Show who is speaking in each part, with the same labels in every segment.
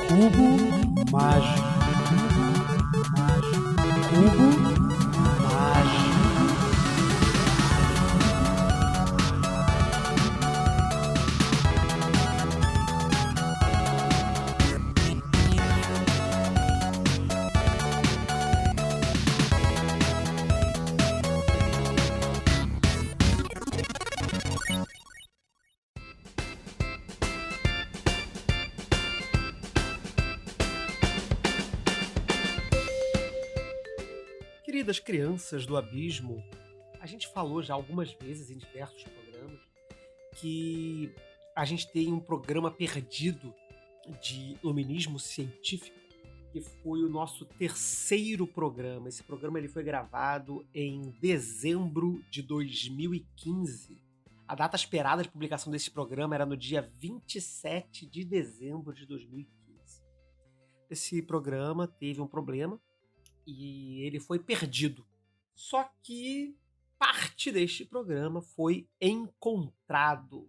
Speaker 1: Cubo mágico. Cubo mágico. Queridas crianças do abismo, a gente falou já algumas vezes em diversos programas que a gente tem um programa perdido de iluminismo científico, que foi o nosso terceiro programa. Esse programa ele foi gravado em dezembro de 2015. A data esperada de publicação desse programa era no dia 27 de dezembro de 2015. Esse programa teve um problema e ele foi perdido. Só que parte deste programa foi encontrado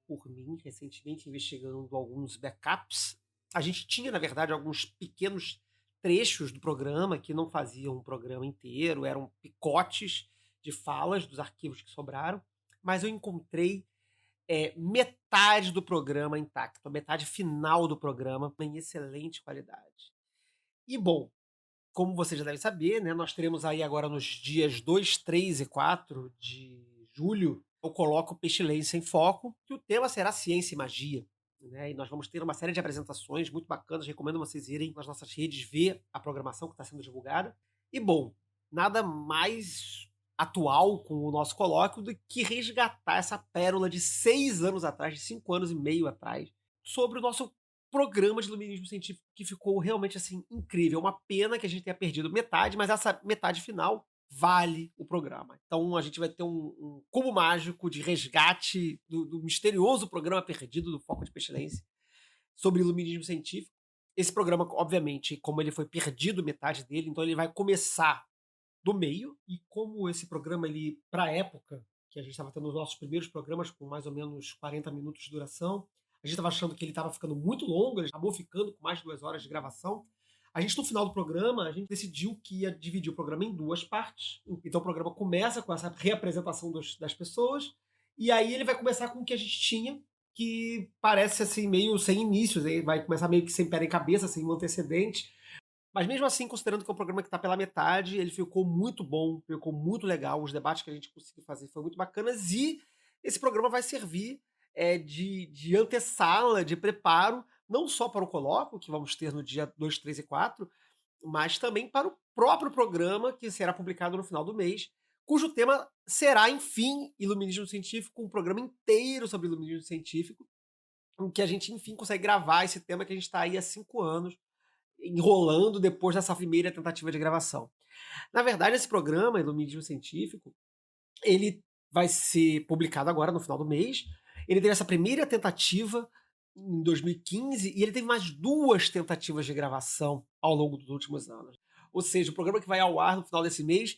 Speaker 1: por mim recentemente, investigando alguns backups. A gente tinha, na verdade, alguns pequenos trechos do programa que não faziam um programa inteiro, eram picotes de falas dos arquivos que sobraram, mas eu encontrei metade do programa intacto, a metade final do programa em excelente qualidade. E, bom, como você já deve saber, né, nós teremos aí agora nos dias 2, 3 e 4 de julho, eu coloco Pestilência em Foco, que o tema será ciência e magia. Né, e nós vamos ter uma série de apresentações muito bacanas, recomendo vocês irem nas nossas redes ver a programação que está sendo divulgada. E bom, nada mais atual com o nosso colóquio do que resgatar essa pérola de 6 anos atrás, de 5 anos e meio atrás, sobre o nosso programa de iluminismo científico, que ficou realmente assim incrível. Uma pena que a gente tenha perdido metade, mas essa metade final vale o programa. Então a gente vai ter um cubo mágico de resgate do misterioso programa perdido do Foco de Pestilência sobre iluminismo científico. Esse programa, obviamente, como ele foi perdido metade dele, então ele vai começar do meio, e como esse programa, ele, para a época que a gente estava tendo os nossos primeiros programas com mais ou menos 40 minutos de duração, a gente estava achando que ele estava ficando muito longo, ele acabou ficando com mais de 2 horas de gravação. A gente, no final do programa, a gente decidiu que ia dividir o programa em 2 partes. Então o programa começa com essa reapresentação das pessoas, e aí ele vai começar com o que a gente tinha, que parece assim meio sem inícios, vai começar meio que sem pé nem cabeça, sem um antecedente. Mas mesmo assim, considerando que é um programa que está pela metade, ele ficou muito bom, ficou muito legal, os debates que a gente conseguiu fazer foram muito bacanas, e esse programa vai servir de antessala, de preparo, não só para o colóquio, que vamos ter no dia 2, 3 e 4, mas também para o próprio programa, que será publicado no final do mês, cujo tema será, enfim, iluminismo científico, um programa inteiro sobre iluminismo científico, em que a gente, enfim, consegue gravar esse tema que a gente está aí há 5 anos, enrolando depois dessa primeira tentativa de gravação. Na verdade, esse programa, Iluminismo Científico, ele vai ser publicado agora no final do mês. Ele teve essa primeira tentativa em 2015 e ele teve mais 2 tentativas de gravação ao longo dos últimos anos. Ou seja, o programa que vai ao ar no final desse mês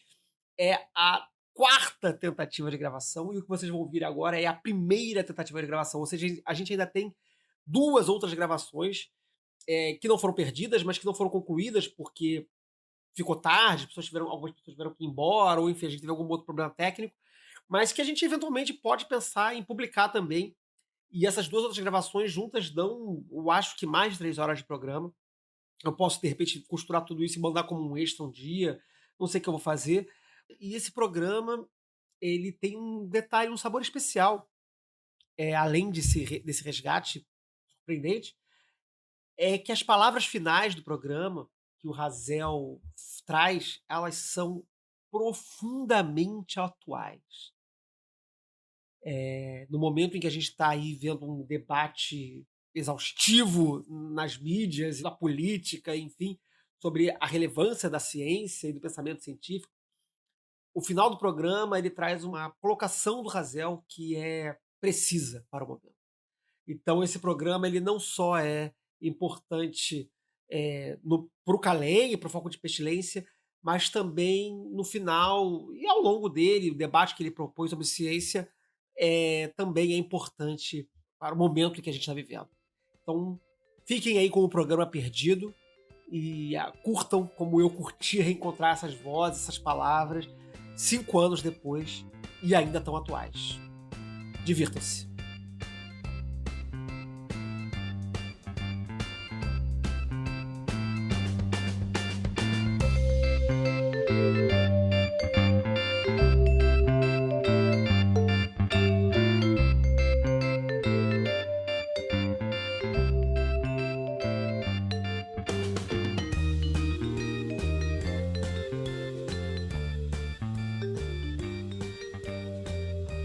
Speaker 1: é a 4ª tentativa de gravação, e o que vocês vão ouvir agora é a primeira tentativa de gravação. Ou seja, a gente ainda tem 2 outras gravações que não foram perdidas, mas que não foram concluídas porque ficou tarde, algumas pessoas tiveram que ir embora, ou enfim, a gente teve algum outro problema técnico, mas que a gente eventualmente pode pensar em publicar também. E essas 2 outras gravações juntas dão, eu acho que mais de 3 horas de programa. Eu posso, de repente, costurar tudo isso e mandar como um extra um dia, não sei o que eu vou fazer. E esse programa, ele tem um detalhe, um sabor especial, além desse resgate surpreendente, é que as palavras finais do programa que o Razel traz, elas são profundamente atuais. No momento em que a gente está aí vendo um debate exaustivo nas mídias, na política, enfim, sobre a relevância da ciência e do pensamento científico, o final do programa ele traz uma colocação do Razel que é precisa para o momento. Então esse programa ele não só é importante para o Calem, para o Foco de Pestilência, mas também no final e ao longo dele, o debate que ele propôs sobre ciência também é importante para o momento em que a gente está vivendo. Então, fiquem aí com o programa Perdido e curtam como eu curti reencontrar essas vozes, essas palavras, 5 anos depois e ainda tão atuais. Divirtam-se.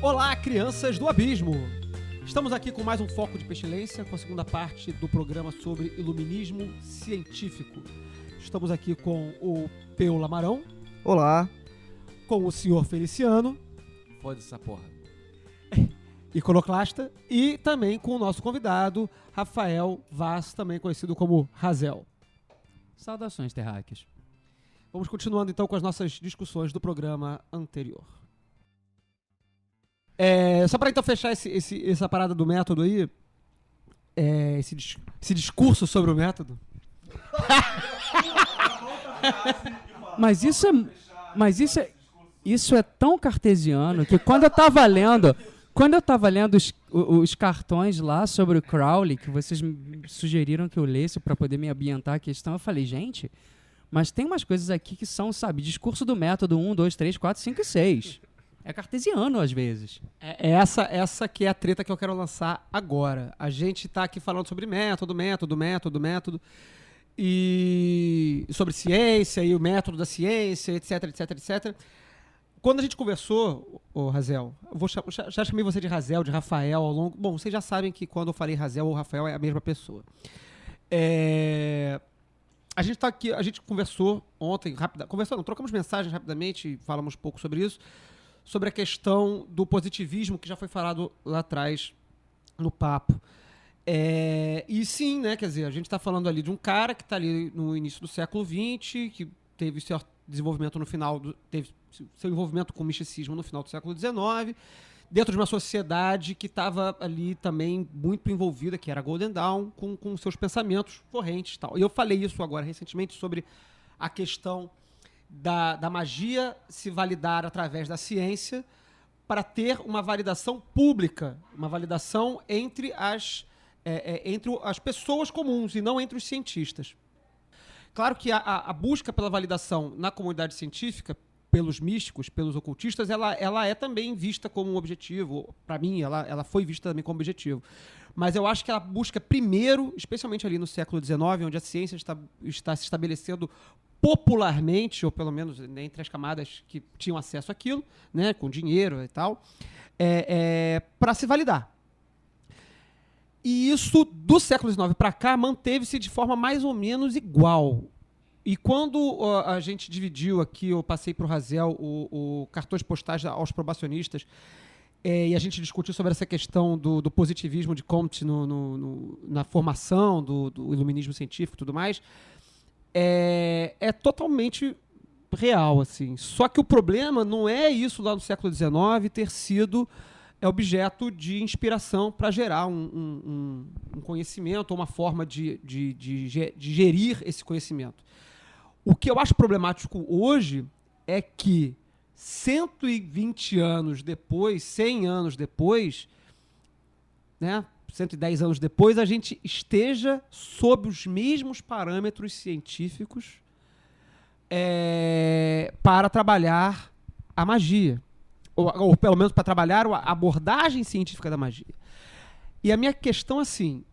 Speaker 2: Olá, crianças do abismo! Estamos aqui com mais um Foco de Pestilência, com a segunda parte do programa sobre iluminismo científico. Estamos aqui com o Peu Lamarão.
Speaker 3: Olá.
Speaker 2: Com o senhor Feliciano.
Speaker 3: Foda-se essa porra.
Speaker 2: Iconoclasta. E também com o nosso convidado, Rafael Vaz, também conhecido como Razel.
Speaker 3: Saudações, terráqueos.
Speaker 2: Vamos continuando então com as nossas discussões do programa anterior. Só para então fechar essa parada do método aí, esse discurso sobre o método.
Speaker 3: Isso é tão cartesiano que quando eu tava lendo os cartões lá sobre o Crowley, que vocês me sugeriram que eu lesse para poder me ambientar a questão, eu falei, gente, mas tem umas coisas aqui que são, sabe, discurso do método 1, 2, 3, 4, 5 e 6. É cartesiano, às vezes.
Speaker 2: Essa que é a treta que eu quero lançar agora. A gente tá aqui falando sobre método, e sobre ciência e o método da ciência, etc. Quando a gente conversou, Razel, já chamei você de Razel, de Rafael ao longo... Bom, vocês já sabem que quando eu falei Razel ou Rafael é a mesma pessoa. A gente tá aqui, a gente conversou ontem, trocamos mensagens rapidamente e falamos um pouco sobre isso, sobre a questão do positivismo que já foi falado lá atrás no papo. E sim, né, quer dizer, a gente está falando ali de um cara que está ali no início do século XX, que teve seu desenvolvimento teve seu envolvimento com o misticismo no final do século XIX, dentro de uma sociedade que estava ali também muito envolvida, que era a Golden Dawn, com seus pensamentos correntes e tal. E eu falei isso agora recentemente sobre a questão da magia se validar através da ciência para ter uma validação pública, uma validação entre as pessoas comuns e não entre os cientistas. Claro que a busca pela validação na comunidade científica, pelos místicos, pelos ocultistas, ela é também vista como um objetivo. Para mim, ela foi vista também como objetivo. Mas eu acho que ela busca primeiro, especialmente ali no século XIX, onde a ciência está se estabelecendo popularmente, ou pelo menos entre as camadas que tinham acesso àquilo, né, com dinheiro e tal, para se validar. E isso, do século XIX para cá, manteve-se de forma mais ou menos igual. E quando a gente dividiu aqui, eu passei para o Razel o cartões postais aos probacionistas, e a gente discutiu sobre essa questão do positivismo de Comte na formação do iluminismo científico e tudo mais, é totalmente real, assim. Só que o problema não é isso lá no século XIX ter sido objeto de inspiração para gerar um conhecimento, ou uma forma de gerir esse conhecimento. O que eu acho problemático hoje é que 120 anos depois, 100 anos depois, né, 110 anos depois, a gente esteja sob os mesmos parâmetros científicos para trabalhar a magia. Ou pelo menos para trabalhar a abordagem científica da magia. E a minha questão, assim,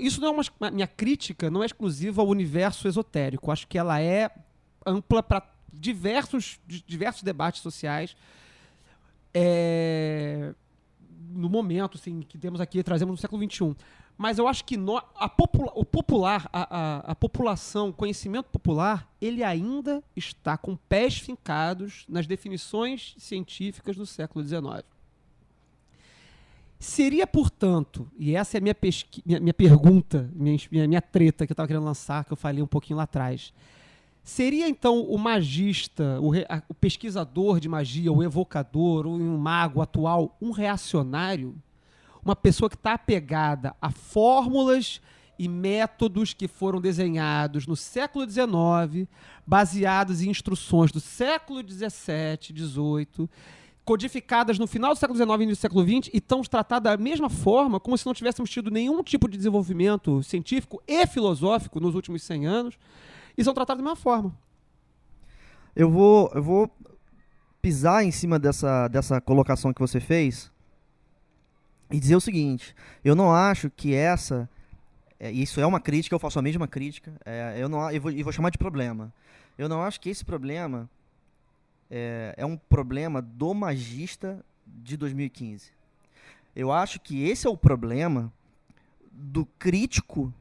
Speaker 2: isso não é minha crítica não é exclusiva ao universo esotérico. Acho que ela é ampla para diversos debates sociais. No momento, assim, que temos aqui, trazemos no século XXI. Mas eu acho que a população, o conhecimento popular, ele ainda está com pés fincados nas definições científicas do século XIX. Seria, portanto, e essa é a minha pergunta, minha treta que eu estava querendo lançar, que eu falei um pouquinho lá atrás, Seria, então, o magista, o pesquisador de magia, o evocador, um mago atual, um reacionário? Uma pessoa que está apegada a fórmulas e métodos que foram desenhados no século XIX, baseados em instruções do século XVII, XVIII, codificadas no final do século XIX e início do século XX, e estão tratadas da mesma forma, como se não tivéssemos tido nenhum tipo de desenvolvimento científico e filosófico nos últimos 100 anos, e são tratados da mesma forma.
Speaker 4: Eu vou pisar em cima dessa colocação que você fez e dizer o seguinte: eu não acho que isso é uma crítica, eu faço a mesma crítica, eu vou chamar de problema. Eu não acho que esse problema é um problema do magista de 2015. Eu acho que esse é o problema do crítico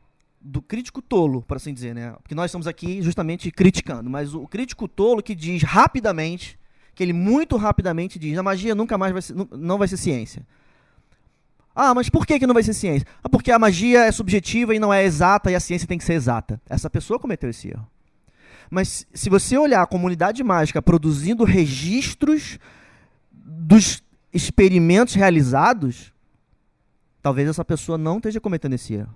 Speaker 4: tolo, por assim dizer, né? Porque nós estamos aqui justamente criticando, mas o crítico tolo que diz rapidamente, que ele muito rapidamente diz: a magia nunca mais não vai ser ciência. Ah, mas por que não vai ser ciência? Ah, porque a magia é subjetiva e não é exata, e a ciência tem que ser exata. Essa pessoa cometeu esse erro. Mas se você olhar a comunidade mágica produzindo registros dos experimentos realizados, talvez essa pessoa não esteja cometendo esse erro.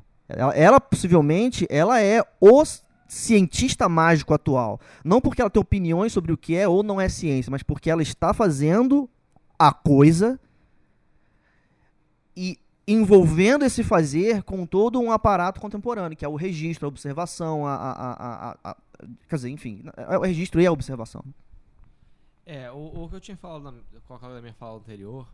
Speaker 4: Ela possivelmente, ela é o cientista mágico atual. Não porque ela tem opiniões sobre o que é ou não é ciência, mas porque ela está fazendo a coisa e envolvendo esse fazer com todo um aparato contemporâneo, que é o registro, a observação, quer dizer, enfim, o registro e a observação.
Speaker 5: O que eu tinha colocado na minha fala anterior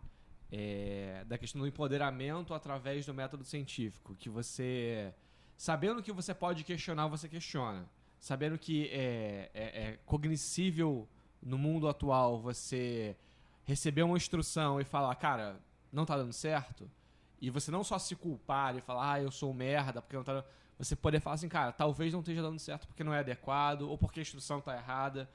Speaker 5: da questão do empoderamento através do método científico, que você, sabendo que você pode questionar, você questiona. Sabendo que é cognoscível no mundo atual você receber uma instrução e falar: cara, não tá dando certo, e você não só se culpar e falar: eu sou um merda, porque não tá dando... Você poder falar assim: cara, talvez não esteja dando certo porque não é adequado, ou porque a instrução tá errada.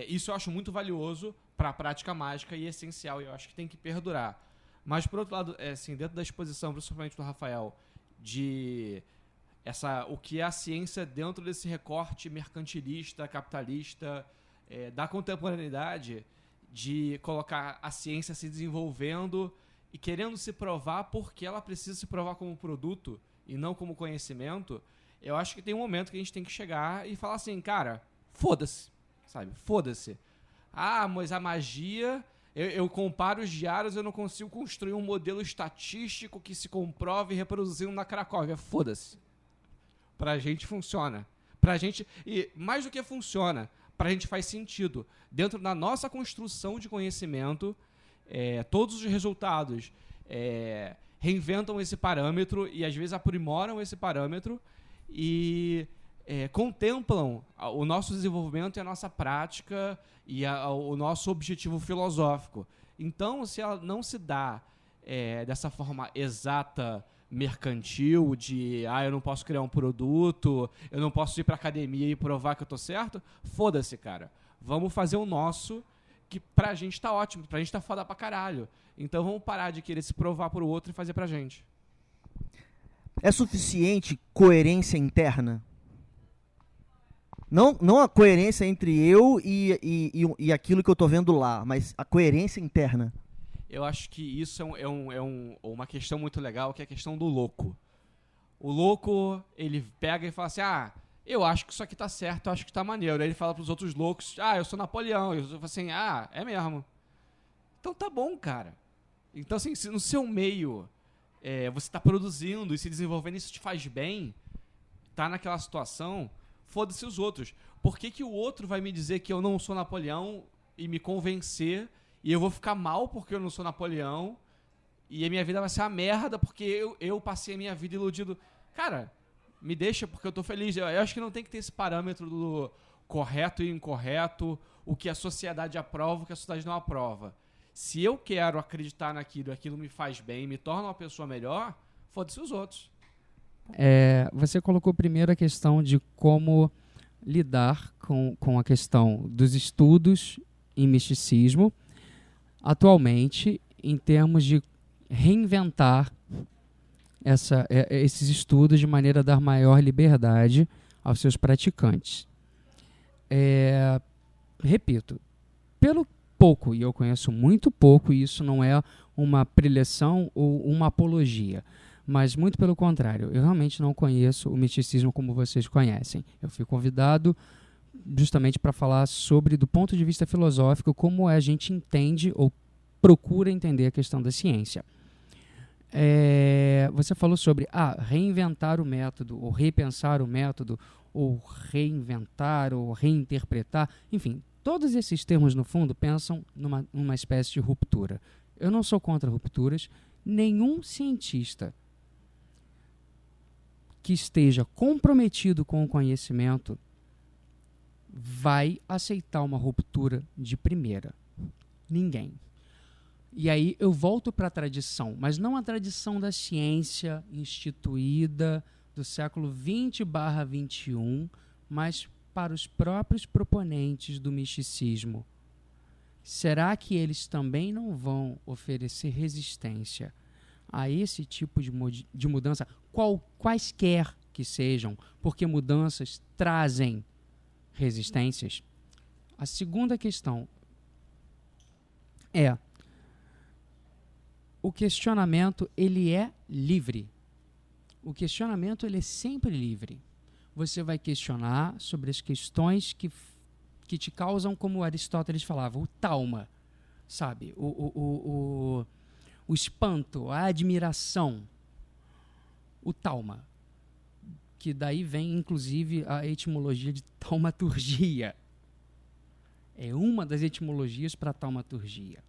Speaker 5: Isso eu acho muito valioso para a prática mágica e essencial, e eu acho que tem que perdurar. Mas, por outro lado, assim, dentro da exposição, principalmente do Rafael, o que é a ciência dentro desse recorte mercantilista, capitalista, da contemporaneidade, de colocar a ciência se desenvolvendo e querendo se provar porque ela precisa se provar como produto e não como conhecimento, eu acho que tem um momento que a gente tem que chegar e falar assim: cara, foda-se. Sabe? Foda-se. Ah, mas a magia... Eu comparo os diários, eu não consigo construir um modelo estatístico que se comprove reproduzindo na Cracóvia. Foda-se. Pra gente funciona. Pra gente... E mais do que funciona, pra gente faz sentido. Dentro da nossa construção de conhecimento, todos os resultados reinventam esse parâmetro e às vezes aprimoram esse parâmetro e... contemplam o nosso desenvolvimento e a nossa prática e o nosso objetivo filosófico. Então, se ela não se dá dessa forma exata, mercantil, de eu não posso criar um produto, eu não posso ir pra academia e provar que eu tô certo, foda-se, cara. Vamos fazer o nosso, que pra gente tá ótimo, pra gente tá foda pra caralho. Então vamos parar de querer se provar pro outro e fazer pra gente.
Speaker 4: É suficiente coerência interna? Não a coerência entre eu e aquilo que eu tô vendo lá, mas a coerência interna.
Speaker 5: Eu acho que isso uma questão muito legal, que é a questão do louco. O louco, ele pega e fala assim: eu acho que isso aqui tá certo, eu acho que tá maneiro. Aí ele fala pros outros loucos: eu sou Napoleão. Eu falo assim: é mesmo. Então tá bom, cara. Então, assim, se no seu meio você tá produzindo e se desenvolvendo, isso te faz bem, tá naquela situação... Foda-se os outros. Por que o outro vai me dizer que eu não sou Napoleão e me convencer e eu vou ficar mal porque eu não sou Napoleão e a minha vida vai ser uma merda porque eu passei a minha vida iludido? Cara, me deixa porque eu tô feliz. Eu acho que não tem que ter esse parâmetro do correto e incorreto, o que a sociedade aprova, o que a sociedade não aprova. Se eu quero acreditar naquilo e aquilo me faz bem, me torna uma pessoa melhor, foda-se os outros.
Speaker 3: Você colocou primeiro a questão de como lidar com a questão dos estudos em misticismo, atualmente, em termos de reinventar esses estudos de maneira a dar maior liberdade aos seus praticantes. repito, pelo pouco, e eu conheço muito pouco, e isso não é uma preleção ou uma apologia, mas muito pelo contrário, eu realmente não conheço o misticismo como vocês conhecem. Eu fui convidado justamente para falar sobre, do ponto de vista filosófico, como a gente entende ou procura entender a questão da ciência. Você falou sobre reinventar o método, ou repensar o método, ou reinventar, ou reinterpretar, enfim, todos esses termos, no fundo, pensam numa espécie de ruptura. Eu não sou contra rupturas. Nenhum cientista que esteja comprometido com o conhecimento vai aceitar uma ruptura de primeira. Ninguém. E aí eu volto para a tradição, mas não a tradição da ciência instituída do século 20/21, mas para os próprios proponentes do misticismo. Será que eles também não vão oferecer resistência a esse tipo de mudança, quaisquer que sejam, porque mudanças trazem resistências? A segunda questão é: o questionamento, ele é livre. O questionamento, ele é sempre livre. Você vai questionar sobre as questões que te causam, como Aristóteles falava, o tauma, sabe? O espanto, a admiração, o tauma, que daí vem, inclusive, a etimologia de taumaturgia. É uma das etimologias para taumaturgia.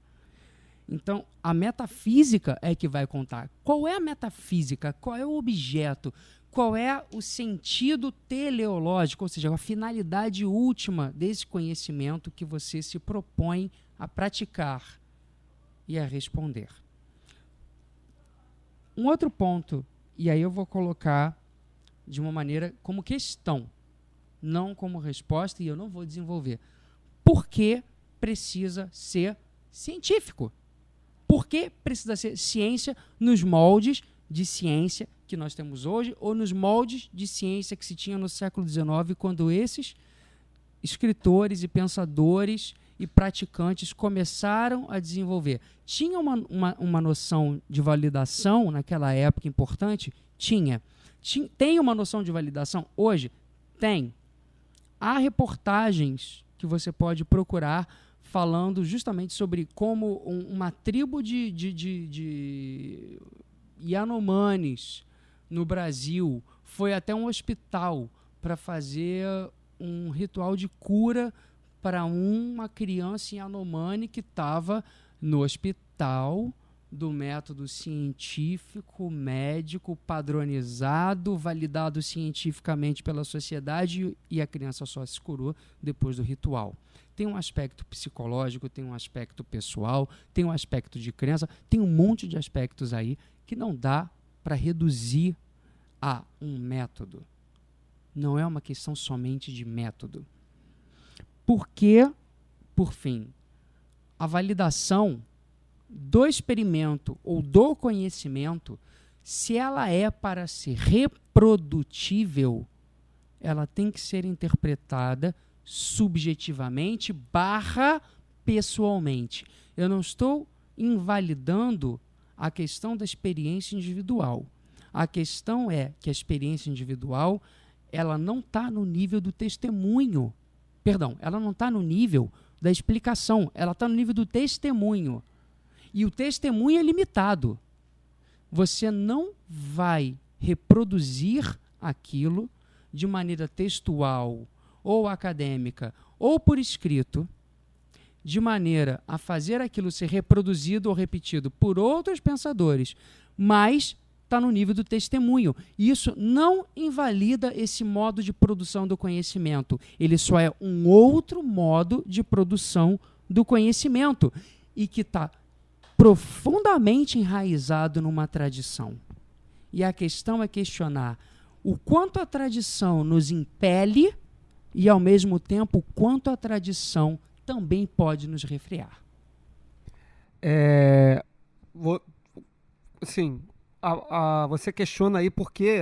Speaker 3: Então, a metafísica é que vai contar. Qual é a metafísica? Qual é o objeto? Qual é o sentido teleológico, ou seja, a finalidade última desse conhecimento que você se propõe a praticar e a responder? Um outro ponto, e aí eu vou colocar de uma maneira como questão, não como resposta, e eu não vou desenvolver. Por que precisa ser científico? Por que precisa ser ciência nos moldes de ciência que nós temos hoje, ou nos moldes de ciência que se tinha no século XIX, quando esses escritores e pensadores e praticantes começaram a desenvolver? Tinha uma noção de validação naquela época importante? Tinha. Tem uma noção de validação hoje? Tem. Há reportagens que você pode procurar falando justamente sobre como uma tribo de Yanomamis no Brasil foi até um hospital para fazer um ritual de cura para uma criança Yanomami que estava no hospital do método científico, médico, padronizado, validado cientificamente pela sociedade, e a criança só se curou depois do ritual. Tem um aspecto psicológico, tem um aspecto pessoal, tem um aspecto de crença, tem um monte de aspectos aí que não dá para reduzir a um método. Não é uma questão somente de método. Porque, por fim, a validação do experimento ou do conhecimento, se ela é para ser reprodutível, ela tem que ser interpretada subjetivamente / pessoalmente. Eu não estou invalidando a questão da experiência individual. A questão é que a experiência individual, ela não está no nível do testemunho. Perdão, ela não está no nível da explicação, ela está no nível do testemunho. E o testemunho é limitado. Você não vai reproduzir aquilo de maneira textual ou acadêmica ou por escrito, de maneira a fazer aquilo ser reproduzido ou repetido por outros pensadores, mas está no nível do testemunho. Isso não invalida esse modo de produção do conhecimento. Ele só é um outro modo de produção do conhecimento e que está profundamente enraizado numa tradição. E a questão é questionar o quanto a tradição nos impele e, ao mesmo tempo, o quanto a tradição também pode nos refrear.
Speaker 2: Assim, você questiona aí por que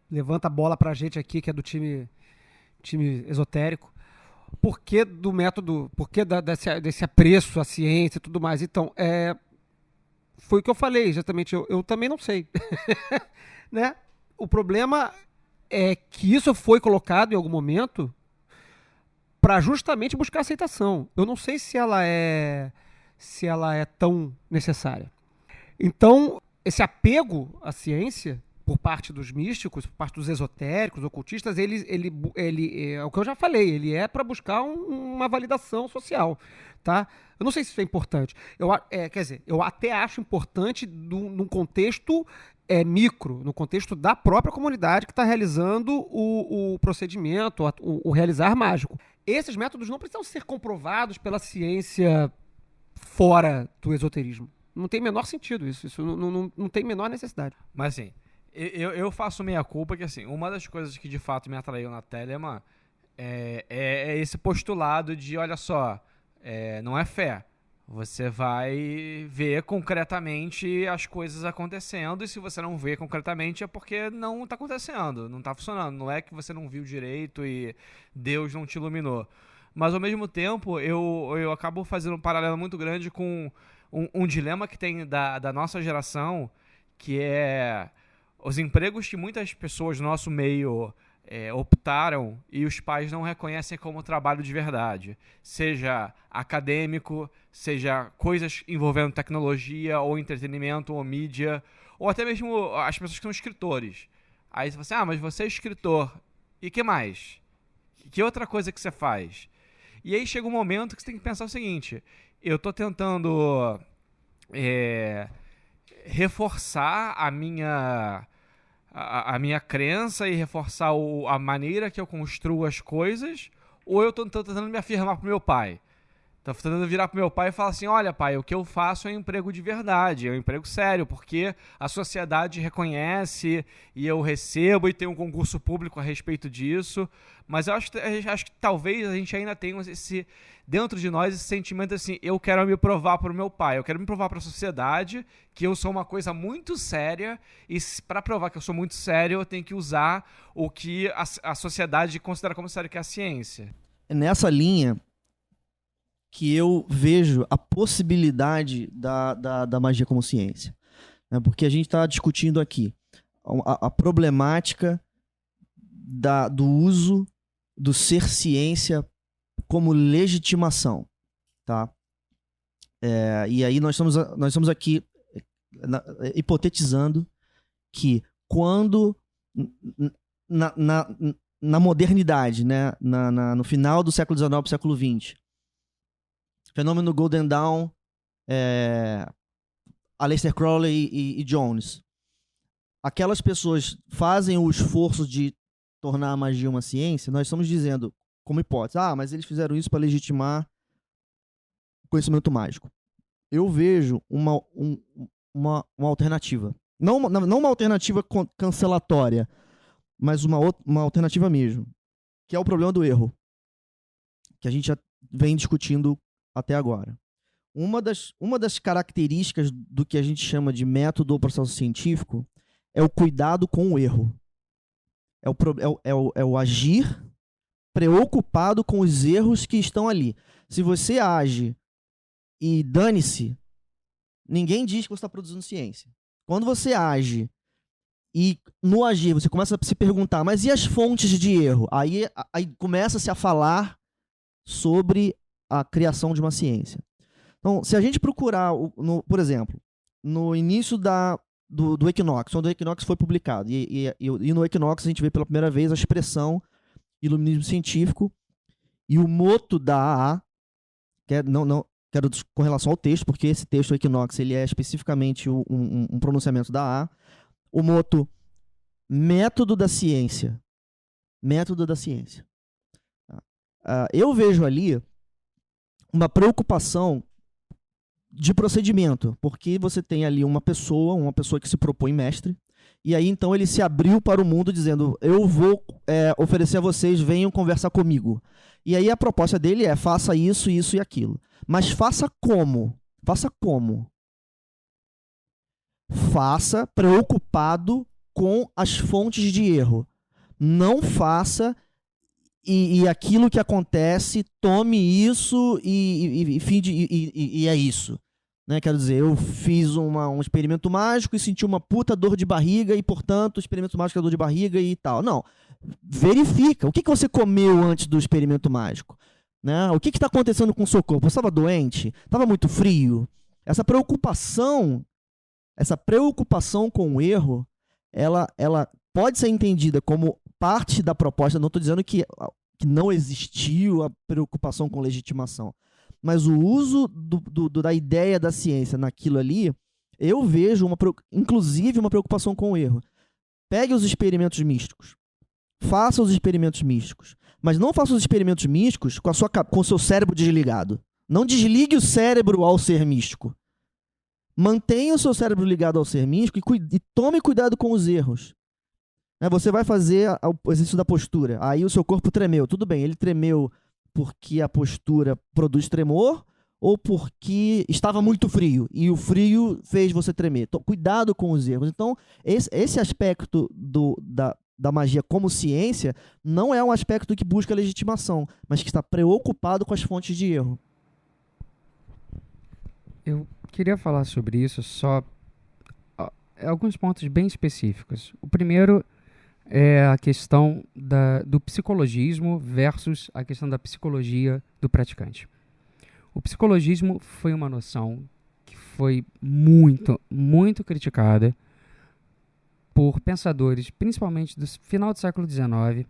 Speaker 2: levanta a bola pra gente aqui, que é do time esotérico, porquê do método, porquê desse apreço à ciência e tudo mais. Então, foi o que eu falei, exatamente. Eu também não sei. Né? O problema é que isso foi colocado em algum momento para justamente buscar aceitação. Eu não sei se ela é tão necessária. Então, esse apego à ciência por parte dos místicos, por parte dos esotéricos, ocultistas, ele é o que eu já falei, ele é para buscar uma validação social, tá? Eu não sei se isso é importante. Quer dizer, eu até acho importante num contexto micro, no contexto da própria comunidade que está realizando o procedimento, o realizar mágico. Esses métodos não precisam ser comprovados pela ciência fora do esoterismo. Não tem menor sentido isso. Isso não tem menor necessidade.
Speaker 5: Mas assim, eu faço meia culpa que assim, uma das coisas que de fato me atraiu na Telemann é esse postulado de, olha só, não é fé. Você vai ver concretamente as coisas acontecendo, e se você não vê concretamente é porque não está acontecendo, não está funcionando. Não é que você não viu direito e Deus não te iluminou. Mas ao mesmo tempo, eu acabo fazendo um paralelo muito grande com um dilema que tem da nossa geração, que é os empregos que muitas pessoas do nosso meio optaram e os pais não reconhecem como trabalho de verdade. Seja acadêmico, seja coisas envolvendo tecnologia, ou entretenimento, ou mídia, ou até mesmo as pessoas que são escritores. Aí você fala assim, mas você é escritor, e que mais? Que outra coisa que você faz? E aí chega um momento que você tem que pensar o seguinte, eu estou tentando reforçar a minha crença e reforçar a maneira que eu construo as coisas, ou eu estou tentando me afirmar pro meu pai? Estou tentando virar pro meu pai e falar assim, olha pai, o que eu faço é um emprego de verdade, é um emprego sério, porque a sociedade reconhece e eu recebo e tem um concurso público a respeito disso, mas eu acho que talvez a gente ainda tenha dentro de nós esse sentimento assim, eu quero me provar pro meu pai, eu quero me provar para a sociedade que eu sou uma coisa muito séria, e para provar que eu sou muito sério eu tenho que usar o que a sociedade considera como sério, que é a ciência.
Speaker 4: Nessa linha que eu vejo a possibilidade da magia como ciência. Né? Porque a gente está discutindo aqui a problemática do uso do ser ciência como legitimação. Tá? E aí nós estamos aqui hipotetizando que quando na modernidade, né? No final do século XIX e século XX, fenômeno Golden Dawn, Aleister Crowley e Jones. Aquelas pessoas fazem o esforço de tornar a magia uma ciência, nós estamos dizendo, como hipótese, mas eles fizeram isso para legitimar o conhecimento mágico. Eu vejo uma alternativa. Não uma alternativa cancelatória, mas uma alternativa mesmo, que é o problema do erro, que a gente já vem discutindo até agora. Uma das características do que a gente chama de método ou processo científico é o cuidado com o erro. É o agir preocupado com os erros que estão ali. Se você age e dane-se, ninguém diz que você está produzindo ciência. Quando você age e no agir você começa a se perguntar, mas e as fontes de erro? Aí começa-se a falar sobre a criação de uma ciência. Então, se a gente procurar, por exemplo, no início do Equinox, quando o Equinox foi publicado, e no Equinox a gente vê pela primeira vez a expressão iluminismo científico, e o moto da AA, quero com relação ao texto, porque esse texto do Equinox ele é especificamente um pronunciamento da AA, o moto método da ciência. Método da ciência. Eu vejo ali uma preocupação de procedimento, porque você tem ali uma pessoa que se propõe mestre, e aí então ele se abriu para o mundo dizendo, eu vou oferecer a vocês, venham conversar comigo. E aí a proposta dele é, faça isso, isso e aquilo. Mas faça como? Faça como? Faça preocupado com as fontes de erro. Não faça e aquilo que acontece, tome isso e é isso. Né? Quero dizer, eu fiz um experimento mágico e senti uma puta dor de barriga e, portanto, o experimento mágico é dor de barriga e tal. Não. Verifica. O que você comeu antes do experimento mágico? Né? O que está acontecendo com o seu corpo? Você estava doente? Estava muito frio? Essa preocupação com o erro, ela pode ser entendida como parte da proposta. Não estou dizendo que não existiu a preocupação com legitimação. Mas o uso da ideia da ciência naquilo ali, eu vejo, inclusive, uma preocupação com o erro. Pegue os experimentos místicos. Faça os experimentos místicos. Mas não faça os experimentos místicos com o seu cérebro desligado. Não desligue o cérebro ao ser místico. Mantenha o seu cérebro ligado ao ser místico e tome cuidado com os erros. Você vai fazer o exercício da postura. Aí o seu corpo tremeu. Tudo bem, ele tremeu porque a postura produz tremor ou porque estava muito frio e o frio fez você tremer. Então, cuidado com os erros. Então, esse aspecto da magia como ciência não é um aspecto que busca legitimação, mas que está preocupado com as fontes de erro.
Speaker 3: Eu queria falar sobre isso só alguns pontos bem específicos. O primeiro é a questão do psicologismo versus a questão da psicologia do praticante. O psicologismo foi uma noção que foi muito, muito criticada por pensadores, principalmente do final do século XIX,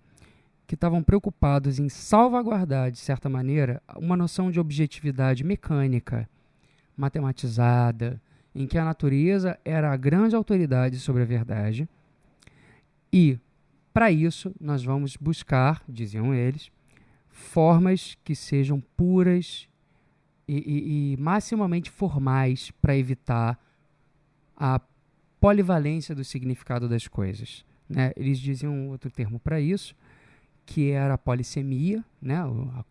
Speaker 3: que estavam preocupados em salvaguardar, de certa maneira, uma noção de objetividade mecânica, matematizada, em que a natureza era a grande autoridade sobre a verdade. E, para isso, nós vamos buscar, diziam eles, formas que sejam puras e maximamente formais para evitar a polivalência do significado das coisas. Né? Eles diziam outro termo para isso, que era a polissemia, né? A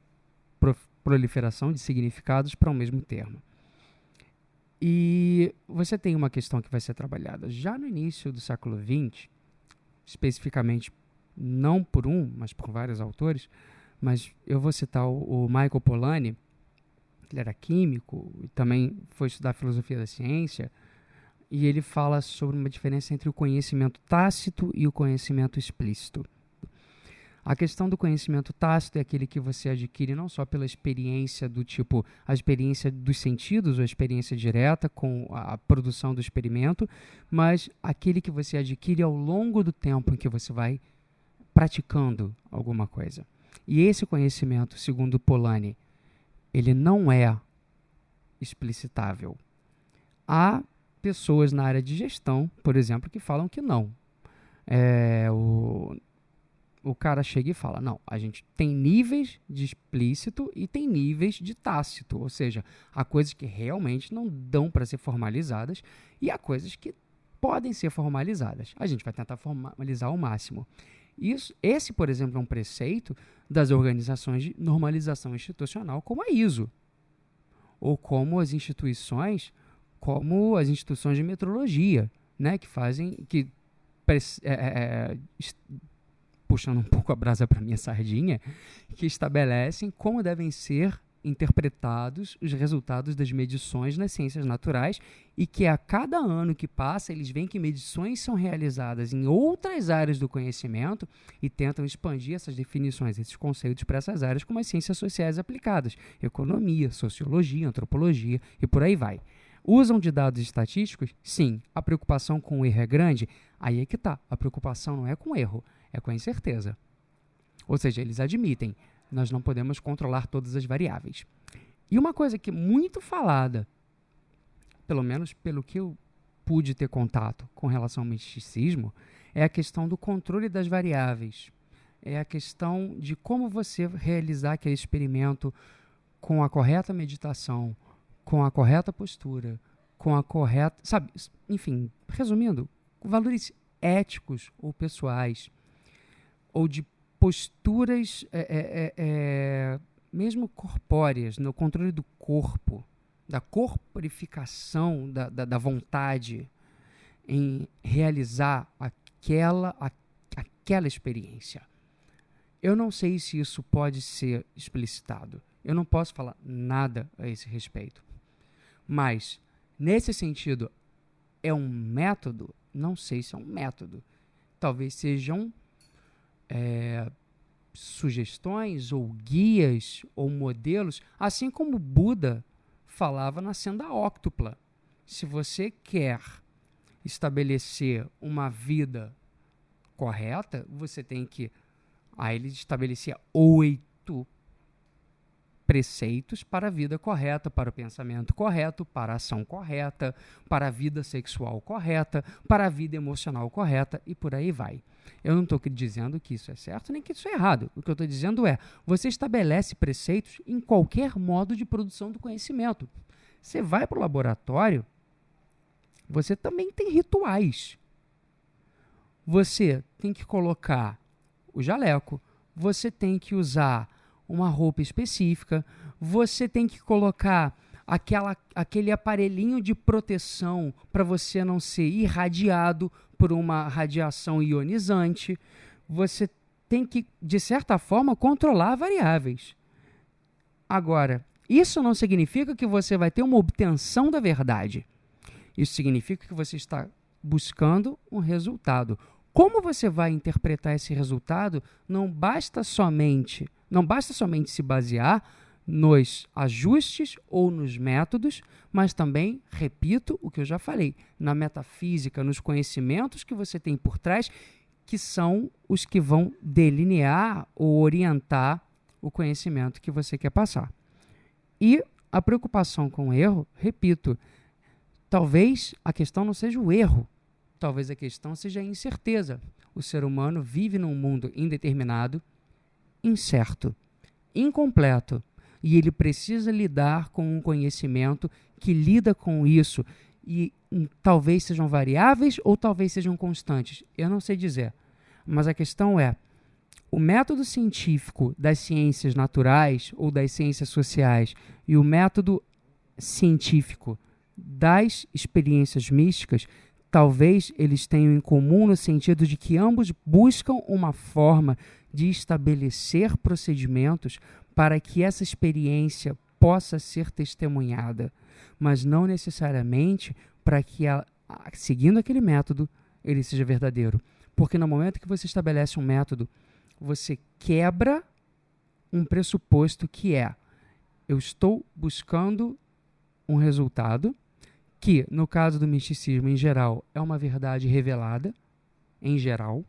Speaker 3: proliferação de significados para o mesmo termo. E você tem uma questão que vai ser trabalhada já no início do século XX, especificamente não por mas por vários autores, mas eu vou citar o Michael Polanyi, que ele era químico e também foi estudar filosofia da ciência, e ele fala sobre uma diferença entre o conhecimento tácito e o conhecimento explícito. A questão do conhecimento tácito é aquele que você adquire não só pela experiência do tipo, a experiência dos sentidos, ou a experiência direta com a produção do experimento, mas aquele que você adquire ao longo do tempo em que você vai praticando alguma coisa. E esse conhecimento, segundo Polanyi, ele não é explicitável. Há pessoas na área de gestão, por exemplo, que falam que não. O cara chega e fala, não, a gente tem níveis de explícito e tem níveis de tácito, ou seja, há coisas que realmente não dão para ser formalizadas e há coisas que podem ser formalizadas. A gente vai tentar formalizar ao máximo. Esse, por exemplo, é um preceito das organizações de normalização institucional, como a ISO, ou como as instituições de metrologia, né, puxando um pouco a brasa para minha sardinha, que estabelecem como devem ser interpretados os resultados das medições nas ciências naturais e que a cada ano que passa eles veem que medições são realizadas em outras áreas do conhecimento e tentam expandir essas definições, esses conceitos para essas áreas como as ciências sociais aplicadas, economia, sociologia, antropologia e por aí vai. Usam de dados estatísticos? Sim. A preocupação com o erro é grande? Aí é que está. A preocupação não é com o erro, é com a incerteza. Ou seja, eles admitem, nós não podemos controlar todas as variáveis. E uma coisa que é muito falada, pelo menos pelo que eu pude ter contato com relação ao misticismo, é a questão do controle das variáveis. É a questão de como você realizar aquele experimento com a correta meditação, com a correta postura, com a correta... Sabe, enfim, resumindo, valores éticos ou pessoais, ou de posturas mesmo corpóreas, no controle do corpo, da corporificação da vontade em realizar aquela experiência. Eu não sei se isso pode ser explicitado. Eu não posso falar nada a esse respeito. Mas, nesse sentido, é um método? Não sei se é um método. Talvez sejam sugestões ou guias ou modelos, assim como Buda falava na senda óctupla. Se você quer estabelecer uma vida correta, você tem que... Aí ele estabelecia 8 preceitos para a vida correta, para o pensamento correto, para a ação correta, para a vida sexual correta, para a vida emocional correta e por aí vai. Eu não estou dizendo que isso é certo nem que isso é errado. O que eu estou dizendo é, você estabelece preceitos em qualquer modo de produção do conhecimento. Você vai para o laboratório, você também tem rituais. Você tem que colocar o jaleco, você tem que usar uma roupa específica, você tem que colocar aquele aparelhinho de proteção para você não ser irradiado por uma radiação ionizante. Você tem que, de certa forma, controlar variáveis. Agora, isso não significa que você vai ter uma obtenção da verdade. Isso significa que você está buscando um resultado. Como você vai interpretar esse resultado, não basta somente se basear nos ajustes ou nos métodos, mas também, repito o que eu já falei, na metafísica, nos conhecimentos que você tem por trás, que são os que vão delinear ou orientar o conhecimento que você quer passar. E a preocupação com o erro, repito, talvez a questão não seja o erro, talvez a questão seja a incerteza. O ser humano vive num mundo indeterminado, incerto, incompleto, e ele precisa lidar com um conhecimento que lida com isso, e talvez sejam variáveis ou talvez sejam constantes. Eu não sei dizer, mas a questão é, o método científico das ciências naturais ou das ciências sociais e o método científico das experiências místicas, talvez eles tenham em comum no sentido de que ambos buscam uma forma de estabelecer procedimentos para que essa experiência possa ser testemunhada, mas não necessariamente para que, seguindo aquele método, ele seja verdadeiro. Porque no momento que você estabelece um método, você quebra um pressuposto que é: eu estou buscando um resultado que, no caso do misticismo em geral, é uma verdade revelada, em geral,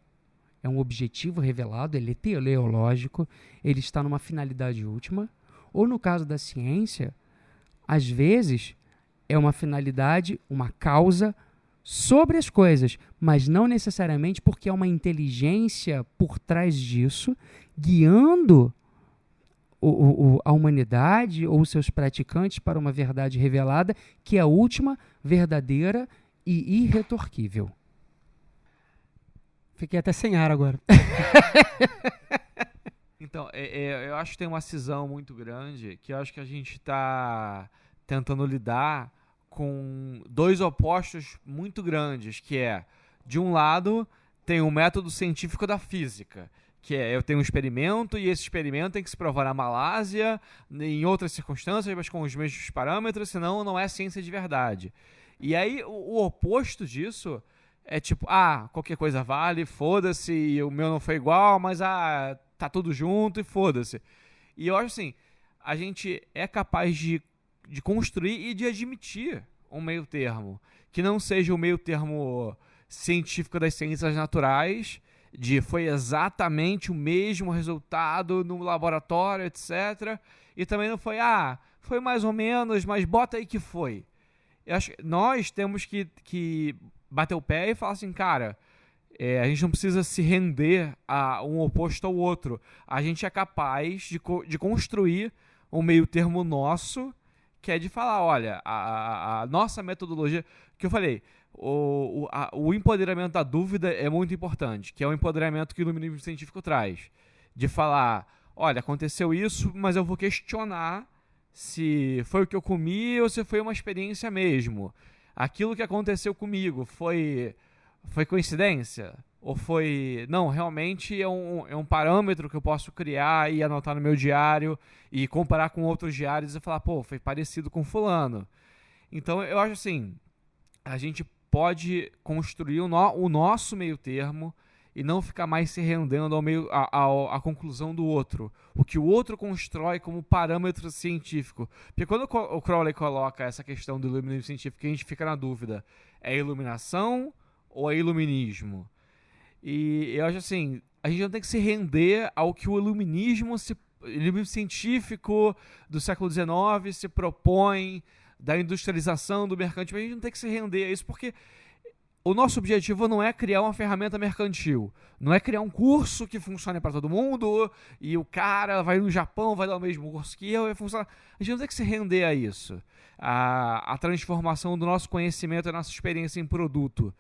Speaker 3: é um objetivo revelado, ele é teleológico, ele está numa finalidade última, ou no caso da ciência, às vezes é uma finalidade, uma causa sobre as coisas, mas não necessariamente porque é uma inteligência por trás disso, guiando a humanidade ou seus praticantes para uma verdade revelada, que é a última, verdadeira e irretorquível.
Speaker 2: Fiquei até sem ar agora.
Speaker 5: Então, eu acho que tem uma cisão muito grande, que eu acho que a gente está tentando lidar com dois opostos muito grandes, que é, de um lado, tem o método científico da física, que é, eu tenho um experimento e esse experimento tem que se provar na Malásia, em outras circunstâncias, mas com os mesmos parâmetros, senão não é ciência de verdade. E aí, o oposto disso é tipo, qualquer coisa vale, foda-se, o meu não foi igual, mas tá tudo junto e foda-se. E eu acho assim, a gente é capaz de construir e de admitir um meio termo, que não seja o meio termo científico das ciências naturais, de foi exatamente o mesmo resultado no laboratório, etc. E também não foi, foi mais ou menos, mas bota aí que foi. Eu acho que nós temos que bater o pé e falar assim, cara, a gente não precisa se render a um oposto ao outro. A gente é capaz de construir um meio termo nosso, que é de falar, olha, a nossa metodologia, que eu falei, o empoderamento da dúvida é muito importante, que é o empoderamento que o iluminismo científico traz. De falar, olha, aconteceu isso, mas eu vou questionar se foi o que eu comi ou se foi uma experiência mesmo. Aquilo que aconteceu comigo foi coincidência? Ou foi, não, realmente é um parâmetro que eu posso criar e anotar no meu diário e comparar com outros diários e falar, pô, foi parecido com fulano. Então eu acho assim, a gente pode construir o nosso meio termo e não ficar mais se rendendo à conclusão do outro. O que o outro constrói como parâmetro científico. Porque quando o Crowley coloca essa questão do iluminismo científico, a gente fica na dúvida, é iluminação ou é iluminismo? E eu acho assim, a gente não tem que se render ao que o iluminismo científico do século XIX se propõe, da industrialização, do mercantil. A gente não tem que se render a isso, porque o nosso objetivo não é criar uma ferramenta mercantil. Não é criar um curso que funcione para todo mundo e o cara vai no Japão, vai dar o mesmo curso que eu, vai funcionar. A gente não tem que se render a isso. A transformação do nosso conhecimento e da nossa experiência em produto.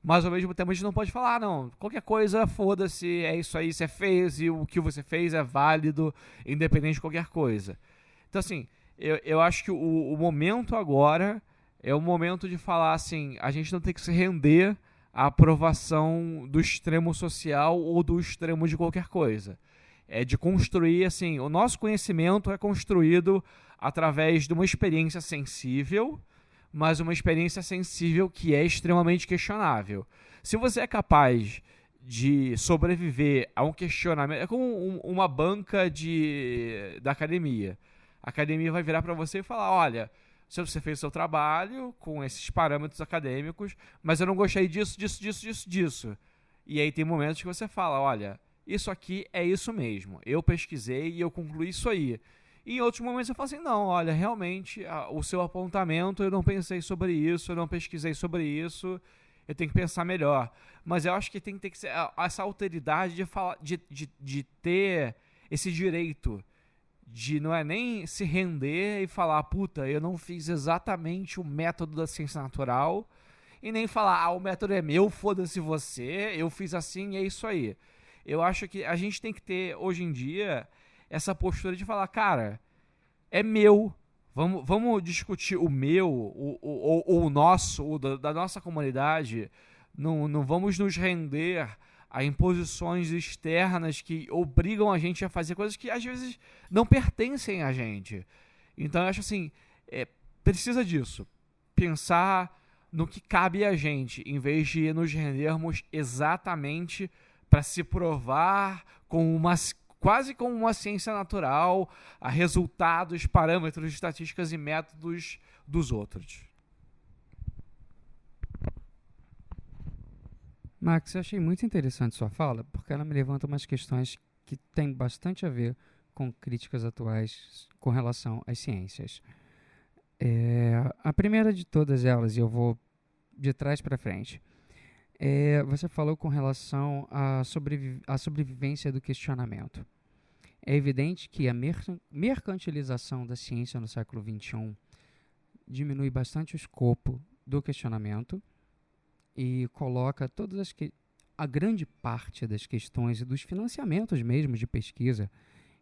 Speaker 5: Mas ao mesmo tempo a gente não pode falar, não, qualquer coisa, foda-se, é isso aí, você fez e o que você fez é válido, independente de qualquer coisa. Então assim, eu acho que o momento agora é o momento de falar assim, a gente não tem que se render à aprovação do extremo social ou do extremo de qualquer coisa. É de construir, assim, o nosso conhecimento é construído através de uma experiência sensível, mas uma experiência sensível que é extremamente questionável. Se você é capaz de sobreviver a um questionamento, é como uma banca da academia. A academia vai virar para você e falar, olha, se você fez o seu trabalho com esses parâmetros acadêmicos, mas eu não gostei disso. E aí tem momentos que você fala, olha, isso aqui é isso mesmo. Eu pesquisei e eu concluí isso aí. E em outros momentos eu falo assim, não, olha, realmente, o seu apontamento, eu não pensei sobre isso, eu não pesquisei sobre isso, eu tenho que pensar melhor. Mas eu acho que tem que ser essa alteridade de falar, de ter esse direito, de não é nem se render e falar, puta, eu não fiz exatamente o método da ciência natural, e nem falar, o método é meu, foda-se você, eu fiz assim e é isso aí. Eu acho que a gente tem que ter, hoje em dia, essa postura de falar, cara, é meu, vamos discutir o meu, o nosso, da nossa comunidade, não vamos nos render a imposições externas que obrigam a gente a fazer coisas que às vezes não pertencem a gente. Então eu acho assim, precisa disso, pensar no que cabe a gente, em vez de nos rendermos exatamente para se provar quase como uma ciência natural, a resultados, parâmetros, estatísticas e métodos dos outros.
Speaker 3: Max, eu achei muito interessante sua fala, porque ela me levanta umas questões que têm bastante a ver com críticas atuais com relação às ciências. A primeira de todas elas, e eu vou de trás para frente, você falou com relação à sobrevivência do questionamento. É evidente que a mercantilização da ciência no século XXI diminui bastante o escopo do questionamento e coloca a grande parte das questões e dos financiamentos mesmo de pesquisa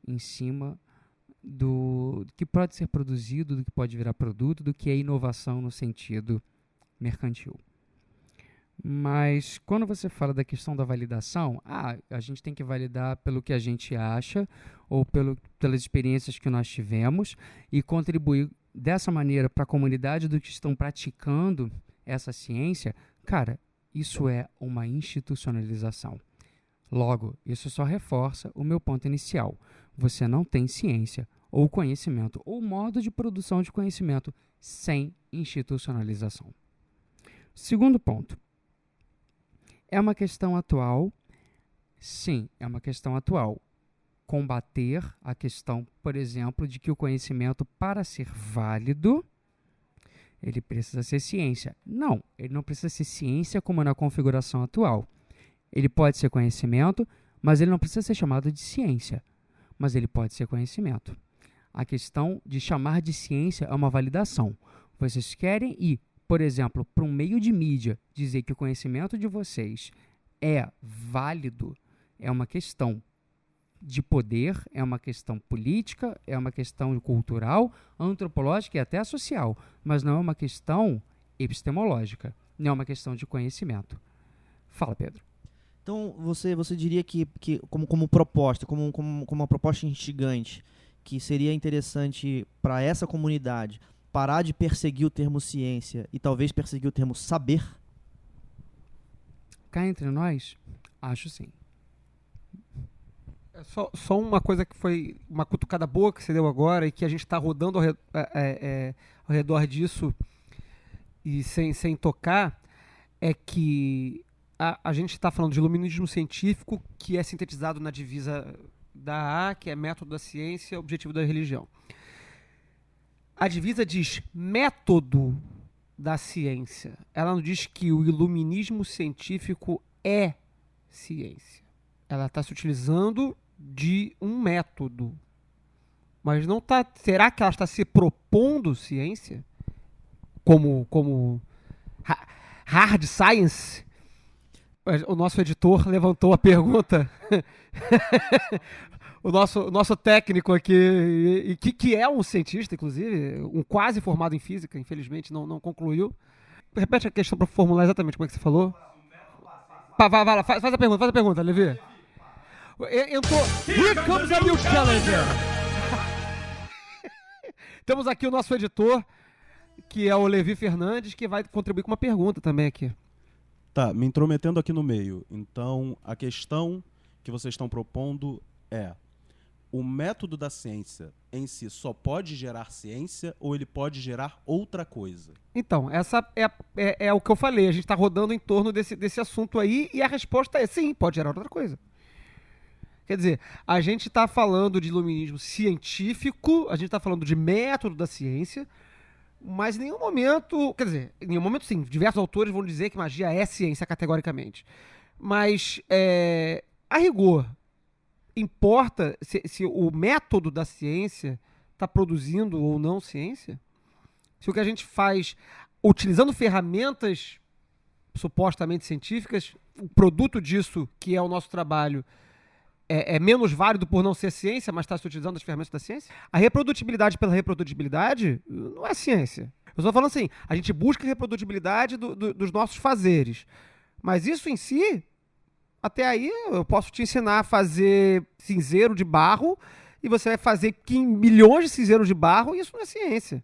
Speaker 3: em cima do que pode ser produzido, do que pode virar produto, do que é inovação no sentido mercantil. Mas quando você fala da questão da validação, a gente tem que validar pelo que a gente acha ou pelas experiências que nós tivemos e contribuir dessa maneira para a comunidade do que estão praticando essa ciência, cara, isso é uma institucionalização. Logo, isso só reforça o meu ponto inicial. Você não tem ciência ou conhecimento ou modo de produção de conhecimento sem institucionalização. Segundo ponto. É uma questão atual? Sim, é uma questão atual. Combater a questão, por exemplo, de que o conhecimento, para ser válido, ele precisa ser ciência. Não, ele não precisa ser ciência como na configuração atual. Ele pode ser conhecimento, mas ele não precisa ser chamado de ciência. Mas ele pode ser conhecimento. A questão de chamar de ciência é uma validação. Vocês querem ir, por exemplo, para um meio de mídia, dizer que o conhecimento de vocês é válido, é uma questão de poder, é uma questão política, é uma questão cultural, antropológica e até social, mas não é uma questão epistemológica, não é uma questão de conhecimento. Fala, Pedro.
Speaker 4: Então, você diria que como proposta, como uma proposta instigante, que seria interessante para essa comunidade parar de perseguir o termo ciência e talvez perseguir o termo saber?
Speaker 3: Cá entre nós, acho sim.
Speaker 2: É só uma coisa que foi uma cutucada boa que você deu agora e que a gente está rodando ao redor disso e sem tocar, é que a gente está falando de iluminismo científico, que é sintetizado na divisa da A, que é método da ciência, objetivo da religião. A divisa diz método da ciência. Ela não diz que o iluminismo científico é ciência. Ela está se utilizando de um método. Mas não está. Será que ela está se propondo ciência? Como hard science? O nosso editor levantou a pergunta. o nosso técnico aqui, que é um cientista, inclusive, um quase formado em física, infelizmente não concluiu. Repete a questão para formular exatamente como é que você falou. Vai lá, faz a pergunta, Levi. Entrou. Here comes a new challenger. Temos aqui o nosso editor, que é o Levi Fernandes, que vai contribuir com uma pergunta também aqui.
Speaker 6: Tá, me intrometendo aqui no meio. Então, a questão que vocês estão propondo é: o método da ciência em si só pode gerar ciência ou ele pode gerar outra coisa?
Speaker 2: Então, essa é o que eu falei. A gente está rodando em torno desse assunto aí e a resposta é sim, pode gerar outra coisa. Quer dizer, a gente está falando de iluminismo científico, a gente está falando de método da ciência, mas em nenhum momento, quer dizer, em nenhum momento sim, diversos autores vão dizer que magia é ciência categoricamente. Mas, a rigor, importa se o método da ciência está produzindo ou não ciência? Se o que a gente faz, utilizando ferramentas supostamente científicas, o produto disso, que é o nosso trabalho, é menos válido por não ser ciência, mas está se utilizando as ferramentas da ciência? A reprodutibilidade pela reprodutibilidade não é ciência. Eu estou falando assim, a gente busca a reprodutibilidade dos nossos fazeres. Mas isso em si, até aí eu posso te ensinar a fazer cinzeiro de barro e você vai fazer milhões de cinzeiros de barro e isso não é ciência.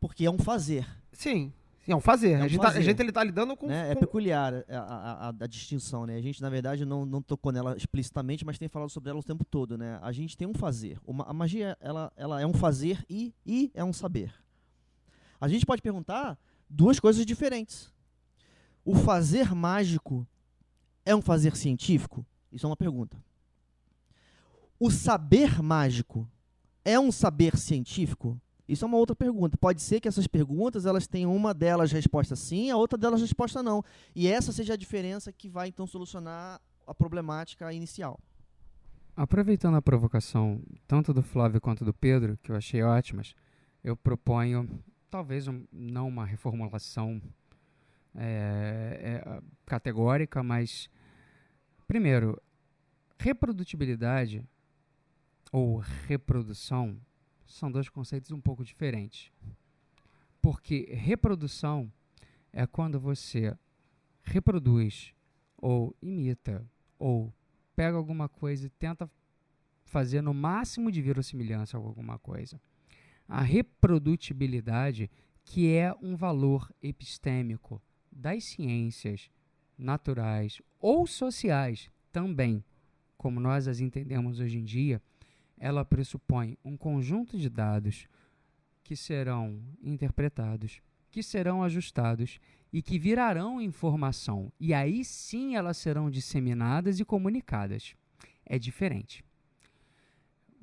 Speaker 4: Porque é um fazer.
Speaker 2: Sim, é um fazer.
Speaker 4: É um
Speaker 2: a gente
Speaker 4: fazer.
Speaker 2: está lidando com...
Speaker 4: Né? É peculiar a distinção, né? A gente, na verdade, não tocou nela explicitamente, mas tem falado sobre ela o tempo todo, né? A gente tem um fazer. A magia, ela é um fazer e é um saber. A gente pode perguntar duas coisas diferentes. O fazer mágico é um fazer científico? Isso é uma pergunta. O saber mágico é um saber científico? Isso é uma outra pergunta. Pode ser que essas perguntas elas tenham uma delas resposta sim, a outra delas resposta não. E essa seja a diferença que vai então solucionar a problemática inicial.
Speaker 3: Aproveitando a provocação tanto do Flávio quanto do Pedro, que eu achei ótimas, eu proponho talvez não uma reformulação categórica, mas primeiro, reprodutibilidade ou reprodução são dois conceitos um pouco diferentes. Porque reprodução é quando você reproduz ou imita ou pega alguma coisa e tenta fazer no máximo de verossimilhança alguma coisa. A reprodutibilidade, que é um valor epistêmico das ciências naturais ou sociais também, como nós as entendemos hoje em dia, ela pressupõe um conjunto de dados que serão interpretados, que serão ajustados e que virarão informação. E aí sim elas serão disseminadas e comunicadas. É diferente.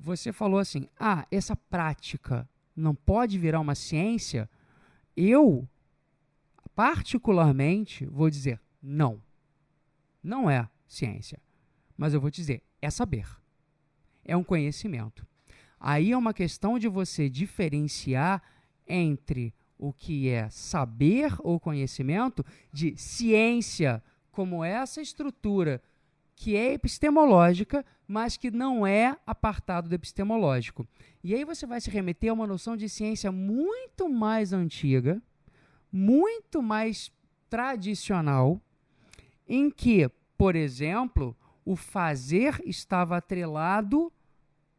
Speaker 3: Você falou assim, essa prática não pode virar uma ciência? Eu, particularmente, vou dizer não. Não é ciência. Mas eu vou te dizer, é saber. É um conhecimento. Aí é uma questão de você diferenciar entre o que é saber ou conhecimento de ciência, como essa estrutura que é epistemológica, mas que não é apartado do epistemológico. E aí você vai se remeter a uma noção de ciência muito mais antiga, muito mais tradicional, em que, por exemplo, o fazer estava atrelado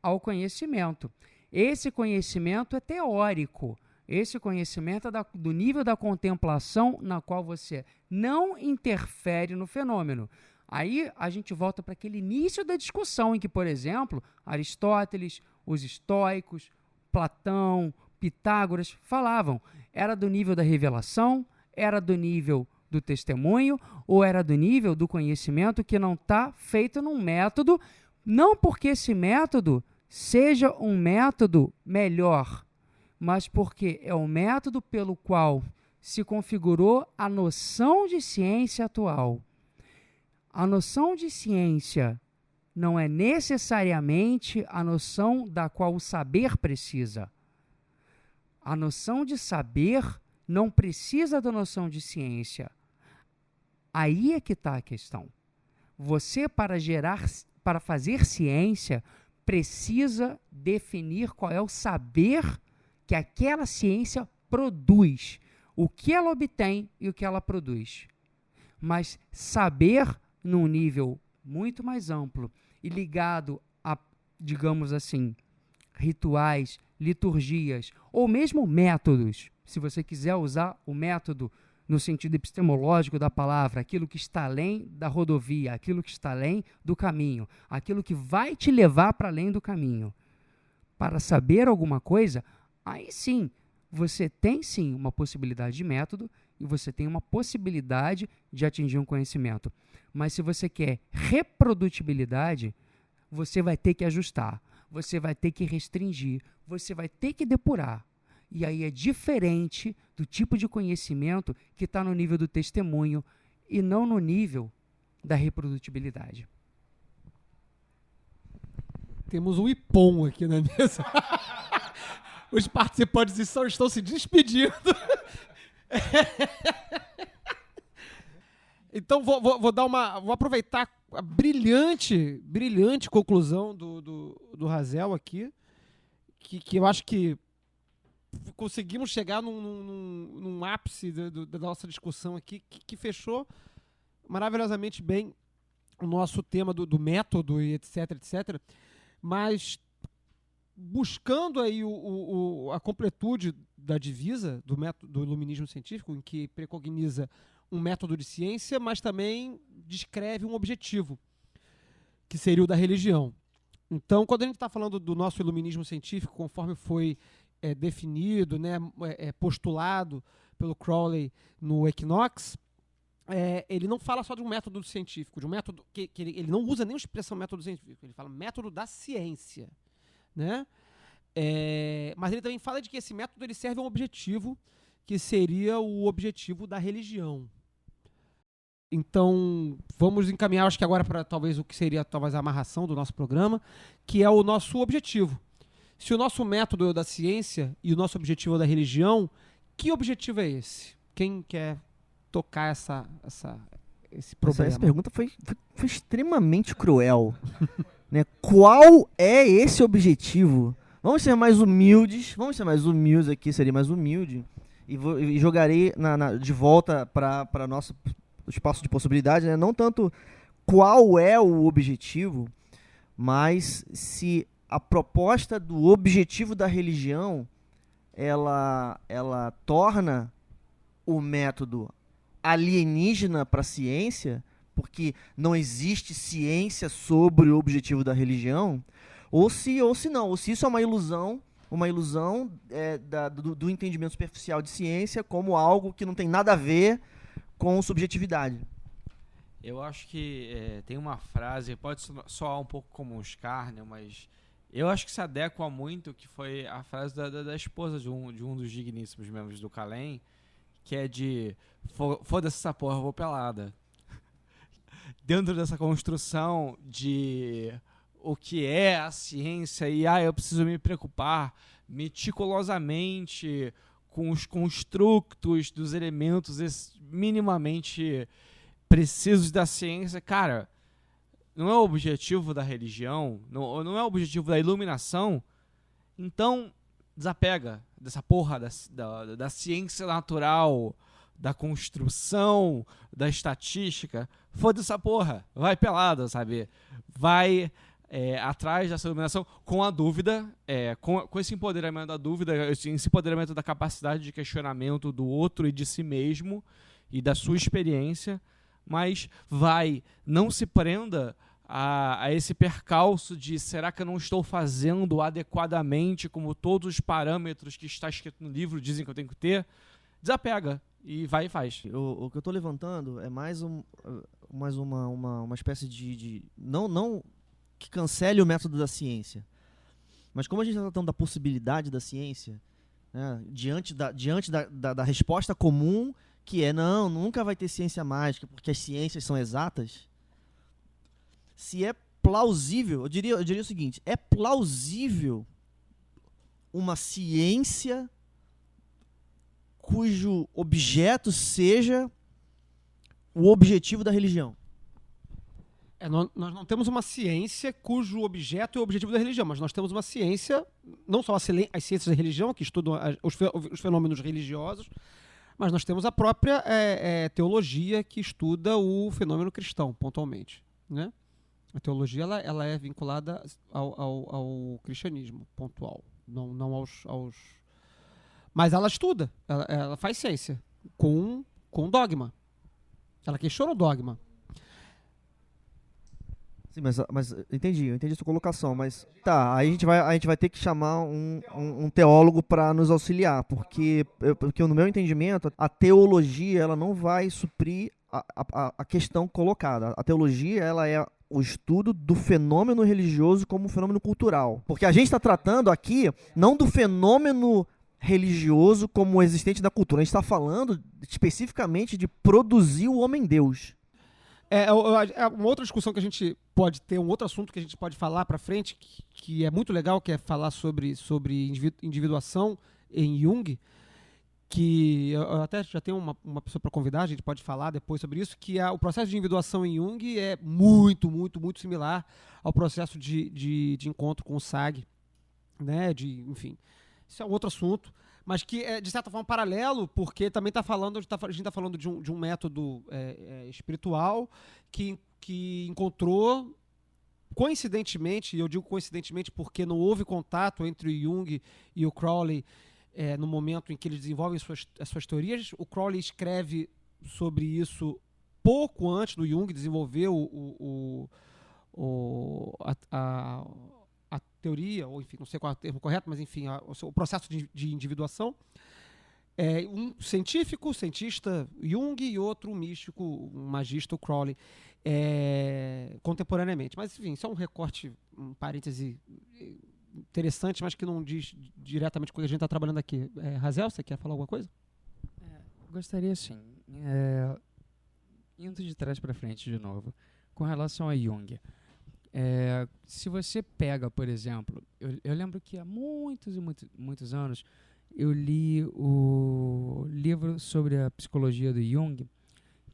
Speaker 3: ao conhecimento. Esse conhecimento é teórico. Esse conhecimento é do nível da contemplação na qual você não interfere no fenômeno. Aí a gente volta para aquele início da discussão em que, por exemplo, Aristóteles, os estoicos, Platão, Pitágoras falavam. Era do nível da revelação, era do nível do testemunho, ou era do nível do conhecimento que não está feito num método, não porque esse método seja um método melhor, mas porque é o método pelo qual se configurou a noção de ciência atual. A noção de ciência não é necessariamente a noção da qual o saber precisa. A noção de saber não precisa da noção de ciência. Aí é que está a questão. Você, para fazer ciência, precisa definir qual é o saber que aquela ciência produz, o que ela obtém e o que ela produz. Mas saber num nível muito mais amplo e ligado a, digamos assim, rituais, liturgias ou mesmo métodos, se você quiser usar o método no sentido epistemológico da palavra, aquilo que está além da rodovia, aquilo que está além do caminho, aquilo que vai te levar para além do caminho. Para saber alguma coisa, aí sim, você tem sim uma possibilidade de método e você tem uma possibilidade de atingir um conhecimento. Mas se você quer reprodutibilidade, você vai ter que ajustar, você vai ter que restringir, você vai ter que depurar. E aí é diferente do tipo de conhecimento que está no nível do testemunho e não no nível da reprodutibilidade.
Speaker 2: Temos um ipom aqui na mesa. Os participantes estão se despedindo. Então vou aproveitar a brilhante conclusão do Razel aqui, que eu acho que conseguimos chegar num ápice da nossa discussão aqui, que fechou maravilhosamente bem o nosso tema do método e etc, mas buscando aí a completude da divisa do método do iluminismo científico, em que precogniza um método de ciência, mas também descreve um objetivo, que seria o da religião. Então, quando a gente está falando do nosso iluminismo científico, conforme foi definido, né, postulado pelo Crowley no Equinox, ele não fala só de um método científico, de um método que ele não usa nem a expressão método científico, ele fala método da ciência, né? Mas ele também fala de que esse método ele serve a um objetivo, que seria o objetivo da religião. Então, vamos encaminhar, acho que agora para talvez o que seria talvez a amarração do nosso programa, que é o nosso objetivo. Se o nosso método é o da ciência e o nosso objetivo é o da religião, que objetivo é esse? Quem quer tocar esse problema?
Speaker 4: Essa pergunta foi extremamente cruel. Né? Qual é esse objetivo? Vamos ser mais humildes aqui, seria mais humilde. E jogarei de volta para nosso espaço de possibilidade, né? Não tanto qual é o objetivo, mas se a proposta do objetivo da religião ela torna o método alienígena para a ciência, porque não existe ciência sobre o objetivo da religião, ou se isso é uma ilusão do entendimento superficial de ciência como algo que não tem nada a ver com subjetividade.
Speaker 5: Eu acho que tem uma frase, pode soar um pouco como um escárnio, mas eu acho que se adequa muito, que foi a frase da esposa de um dos digníssimos membros do Calem, que é de foda-se essa porra, eu vou pelada. Dentro dessa construção de o que é a ciência e eu preciso me preocupar meticulosamente com os construtos dos elementos minimamente precisos da ciência, cara, não é o objetivo da religião, não é o objetivo da iluminação, então desapega dessa porra da ciência natural, da construção, da estatística, foda essa porra, vai pelado, sabe? Vai atrás dessa iluminação com a dúvida, com esse empoderamento da dúvida, esse empoderamento da capacidade de questionamento do outro e de si mesmo e da sua experiência, mas não se prenda a esse percalço de será que eu não estou fazendo adequadamente como todos os parâmetros que está escrito no livro dizem que eu tenho que ter. Desapega e vai e faz.
Speaker 4: O que eu estou levantando é mais uma espécie de não que cancele o método da ciência, mas como a gente está tratando da possibilidade da ciência, né, diante da resposta comum, que é não, nunca vai ter ciência mágica porque as ciências são exatas. Se é plausível, eu diria o seguinte, é plausível uma ciência cujo objeto seja o objetivo da religião?
Speaker 2: Nós não temos uma ciência cujo objeto é o objetivo da religião, mas nós temos uma ciência, não só as ciências da religião, que estudam os fenômenos religiosos, mas nós temos a própria teologia que estuda o fenômeno cristão, pontualmente, né? A teologia ela é vinculada ao cristianismo pontual, não aos... Mas ela estuda, ela faz ciência com dogma. Ela questiona o dogma.
Speaker 4: Sim, mas eu entendi a sua colocação, mas tá, aí a gente vai ter que chamar um teólogo para nos auxiliar, porque no meu entendimento a teologia ela não vai suprir a questão colocada. A teologia ela é o estudo do fenômeno religioso como um fenômeno cultural, porque a gente está tratando aqui não do fenômeno religioso como existente na cultura, a gente está falando especificamente de produzir o homem-deus.
Speaker 2: É uma outra discussão que a gente pode ter, um outro assunto que a gente pode falar para frente, que é muito legal, que é falar sobre individuação em Jung, que eu até já tenho uma pessoa para convidar, a gente pode falar depois sobre isso, que o processo de individuação em Jung é muito, muito, muito similar ao processo de encontro com o SAG, né? Enfim, isso é um outro assunto, mas que é, de certa forma, paralelo, porque também a gente está falando de um método espiritual que encontrou, coincidentemente, e eu digo coincidentemente porque não houve contato entre o Jung e o Crowley no momento em que eles desenvolvem as suas teorias. O Crowley escreve sobre isso pouco antes do Jung desenvolver a teoria, ou enfim, não sei qual é o termo correto, mas enfim, o processo de individuação. Um cientista, Jung, e outro místico, um magista, o Crowley, contemporaneamente. Mas enfim, isso é um recorte, um parêntese interessante, mas que não diz diretamente com o que a gente está trabalhando aqui. Razel, você quer falar alguma coisa?
Speaker 3: Gostaria sim. Indo de trás para frente de novo, com relação a Jung. Se você pega, por exemplo, eu lembro que há muitos e muitos anos eu li o livro sobre a psicologia do Jung,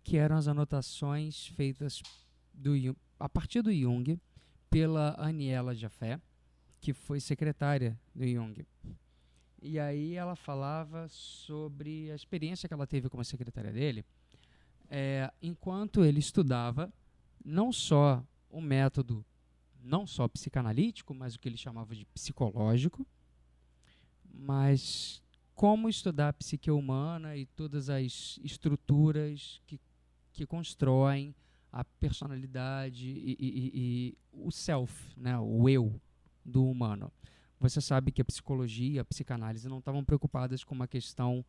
Speaker 3: que eram as anotações feitas a partir do Jung pela Aniela Jaffe, que foi secretária do Jung. E aí ela falava sobre a experiência que ela teve como secretária dele, enquanto ele estudava não só o método, não só psicanalítico, mas o que ele chamava de psicológico, mas como estudar a psique humana e todas as estruturas que constroem a personalidade e o self, né, o eu do humano. Você sabe que a psicologia, a psicanálise não estavam preocupadas com uma questão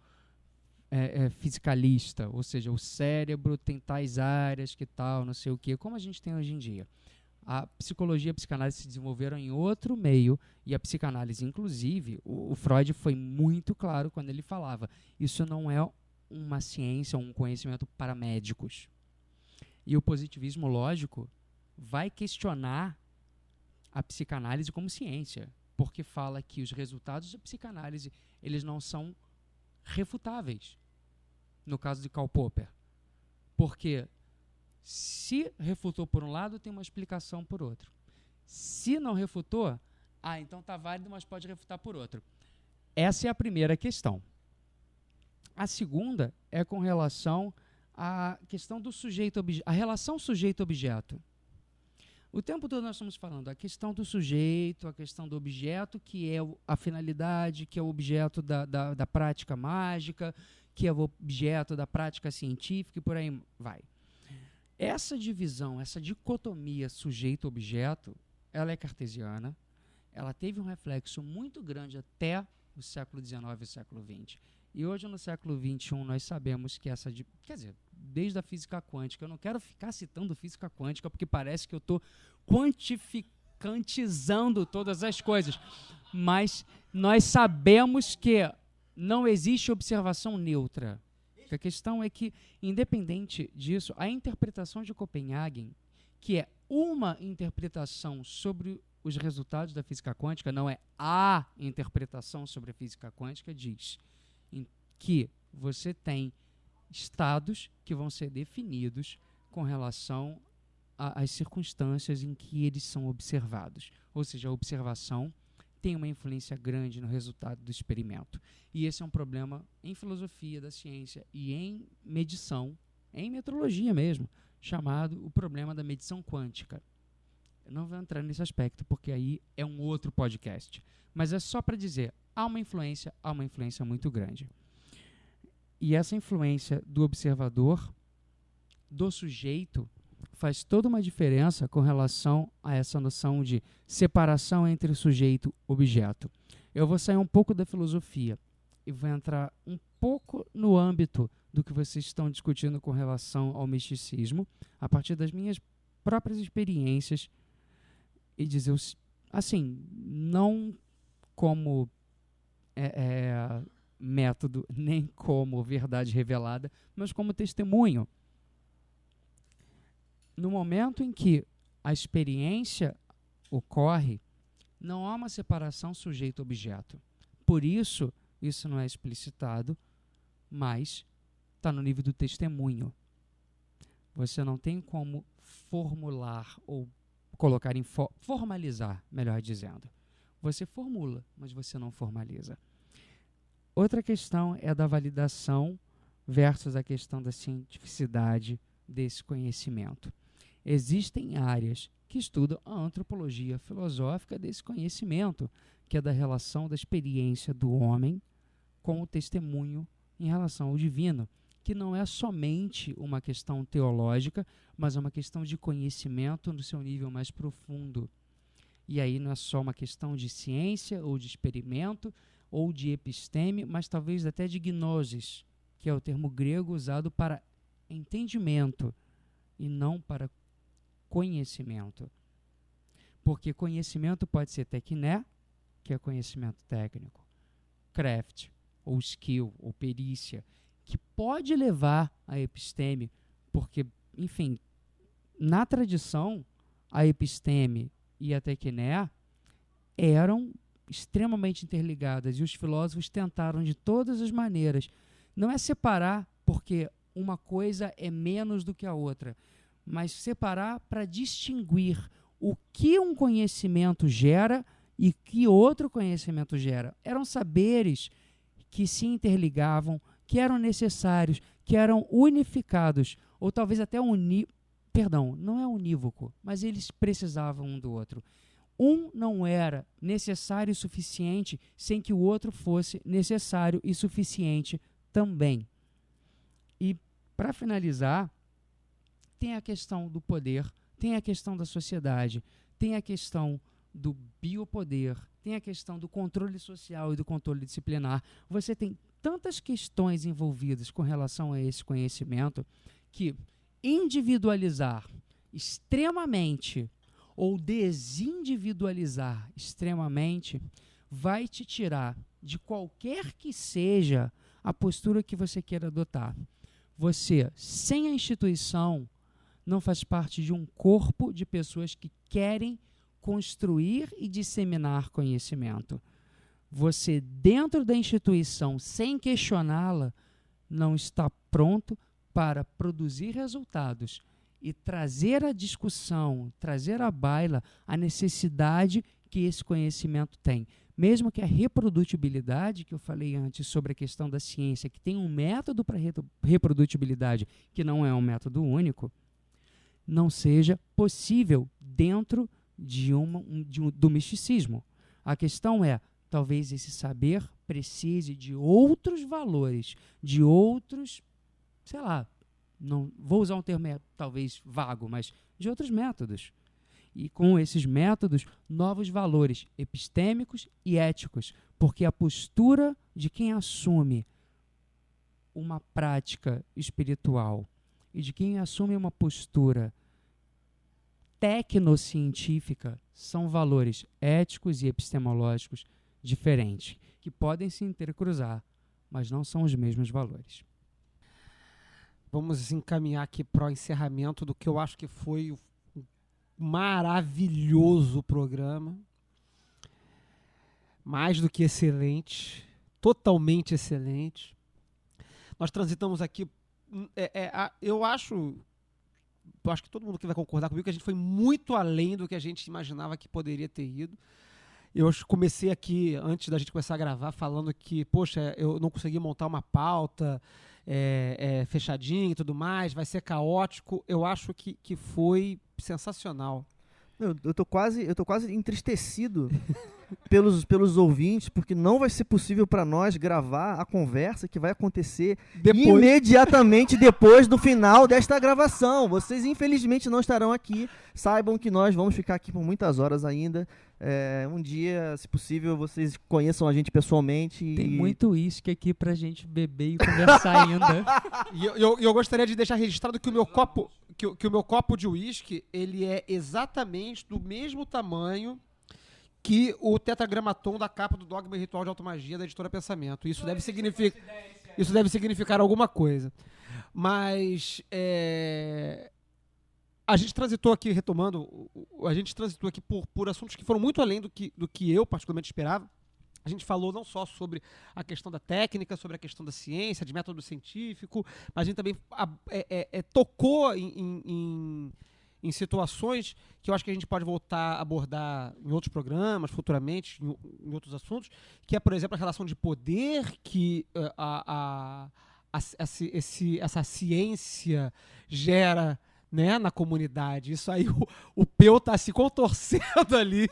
Speaker 3: fisicalista, ou seja, o cérebro tem tais áreas que tal, não sei o quê, como a gente tem hoje em dia. A psicologia e a psicanálise se desenvolveram em outro meio, e a psicanálise, inclusive, o Freud foi muito claro quando ele falava, isso não é uma ciência, um conhecimento para médicos. E o positivismo lógico vai questionar a psicanálise como ciência, porque fala que os resultados da psicanálise eles não são refutáveis, no caso de Karl Popper. Porque se refutou por um lado, tem uma explicação por outro. Se não refutou, então está válido, mas pode refutar por outro. Essa é a primeira questão. A segunda é com relação à questão do a relação sujeito-objeto. O tempo todo nós estamos falando a questão do sujeito, a questão do objeto, que é a finalidade, que é o objeto da prática mágica, que é o objeto da prática científica e por aí vai. Essa divisão, essa dicotomia sujeito-objeto, ela é cartesiana, ela teve um reflexo muito grande até o século XIX e o século XX. E hoje, no século XXI, nós sabemos que quer dizer, desde a física quântica, eu não quero ficar citando física quântica, porque parece que eu estou quantificantizando todas as coisas. Mas nós sabemos que não existe observação neutra. A questão é que, independente disso, a interpretação de Copenhagen, que é uma interpretação sobre os resultados da física quântica, não é a interpretação sobre a física quântica, diz que você tem estados que vão ser definidos com relação às circunstâncias em que eles são observados. Ou seja, a observação tem uma influência grande no resultado do experimento. E esse é um problema em filosofia da ciência e em medição, em metrologia mesmo, chamado o problema da medição quântica. Eu não vou entrar nesse aspecto, porque aí é um outro podcast. Mas é só para dizer, há uma influência muito grande. E essa influência do observador, do sujeito, faz toda uma diferença com relação a essa noção de separação entre sujeito e objeto. Eu vou sair um pouco da filosofia e vou entrar um pouco no âmbito do que vocês estão discutindo com relação ao misticismo, a partir das minhas próprias experiências, e dizer assim, não como método, nem como verdade revelada, mas como testemunho. No momento em que a experiência ocorre, não há uma separação sujeito-objeto. Por isso, isso não é explicitado, mas está no nível do testemunho. Você não tem como formular ou colocar em formalizar, melhor dizendo. Você formula, mas você não formaliza. Outra questão é a da validação versus a questão da cientificidade desse conhecimento. Existem áreas que estudam a antropologia filosófica desse conhecimento, que é da relação da experiência do homem com o testemunho em relação ao divino, que não é somente uma questão teológica, mas é uma questão de conhecimento no seu nível mais profundo. E aí não é só uma questão de ciência ou de experimento ou de episteme, mas talvez até de gnosis, que é o termo grego usado para entendimento e não para conhecimento. Porque conhecimento pode ser tekné, que é conhecimento técnico, craft, ou skill, ou perícia, que pode levar a episteme, porque, enfim, na tradição, a episteme e a tekné eram extremamente interligadas, e os filósofos tentaram de todas as maneiras, não é separar porque uma coisa é menos do que a outra, mas separar para distinguir o que um conhecimento gera e que outro conhecimento gera. Eram saberes que se interligavam, que eram necessários, que eram unificados, ou talvez até não é unívoco, mas eles precisavam um do outro. Um não era necessário o suficiente sem que o outro fosse necessário e suficiente também. E, para finalizar, tem a questão do poder, tem a questão da sociedade, tem a questão do biopoder, tem a questão do controle social e do controle disciplinar. Você tem tantas questões envolvidas com relação a esse conhecimento que individualizar extremamente ou desindividualizar extremamente vai te tirar de qualquer que seja a postura que você queira adotar. Você, sem a instituição, não faz parte de um corpo de pessoas que querem construir e disseminar conhecimento. Você, dentro da instituição, sem questioná-la, não está pronto para produzir resultados e trazer à discussão, trazer à baila a necessidade que esse conhecimento tem. mesmo que a reprodutibilidade que eu falei antes sobre a questão da ciência, que tem um método para reprodutibilidade, que não é um método único, não seja possível dentro do misticismo. A questão é, talvez esse saber precise de outros valores, de outros, sei lá, não vou usar um termo talvez vago, mas de outros métodos. E com esses métodos, novos valores epistêmicos e éticos, porque a postura de quem assume uma prática espiritual e de quem assume uma postura tecnocientífica são valores éticos e epistemológicos diferentes, que podem se intercruzar, mas não são os mesmos valores.
Speaker 2: Vamos encaminhar aqui para o encerramento do que eu acho que foi um maravilhoso programa. Mais do que excelente. Totalmente excelente. Nós transitamos aqui... eu acho que todo mundo que vai concordar comigo que a gente foi muito além do que a gente imaginava que poderia ter ido. Eu comecei aqui, antes da gente começar a gravar, falando que, poxa, eu não consegui montar uma pauta fechadinha e tudo mais, vai ser caótico. Eu acho que foi sensacional.
Speaker 4: Eu tô quase entristecido pelos ouvintes, porque não vai ser possível para nós gravar a conversa que vai acontecer imediatamente depois do final desta gravação. Vocês infelizmente não estarão aqui. Saibam que nós vamos ficar aqui por muitas horas ainda. Um dia, se possível, vocês conheçam a gente pessoalmente.
Speaker 3: Tem muito uísque aqui pra gente beber e conversar ainda.
Speaker 2: E eu gostaria de deixar registrado que o meu copo, que o meu copo de uísque, ele é exatamente do mesmo tamanho que o tetragramaton da capa do Dogma e Ritual de Automagia da editora Pensamento. Isso deve significar alguma coisa. Mas a gente transitou aqui, retomando, por assuntos que foram muito além do que eu particularmente esperava. A gente falou não só sobre a questão da técnica, sobre a questão da ciência, de método científico, mas a gente também tocou em situações que eu acho que a gente pode voltar a abordar em outros programas, futuramente, em outros assuntos, que é, por exemplo, a relação de poder que essa ciência gera, né, na comunidade. Isso aí, o Peu tá se contorcendo ali,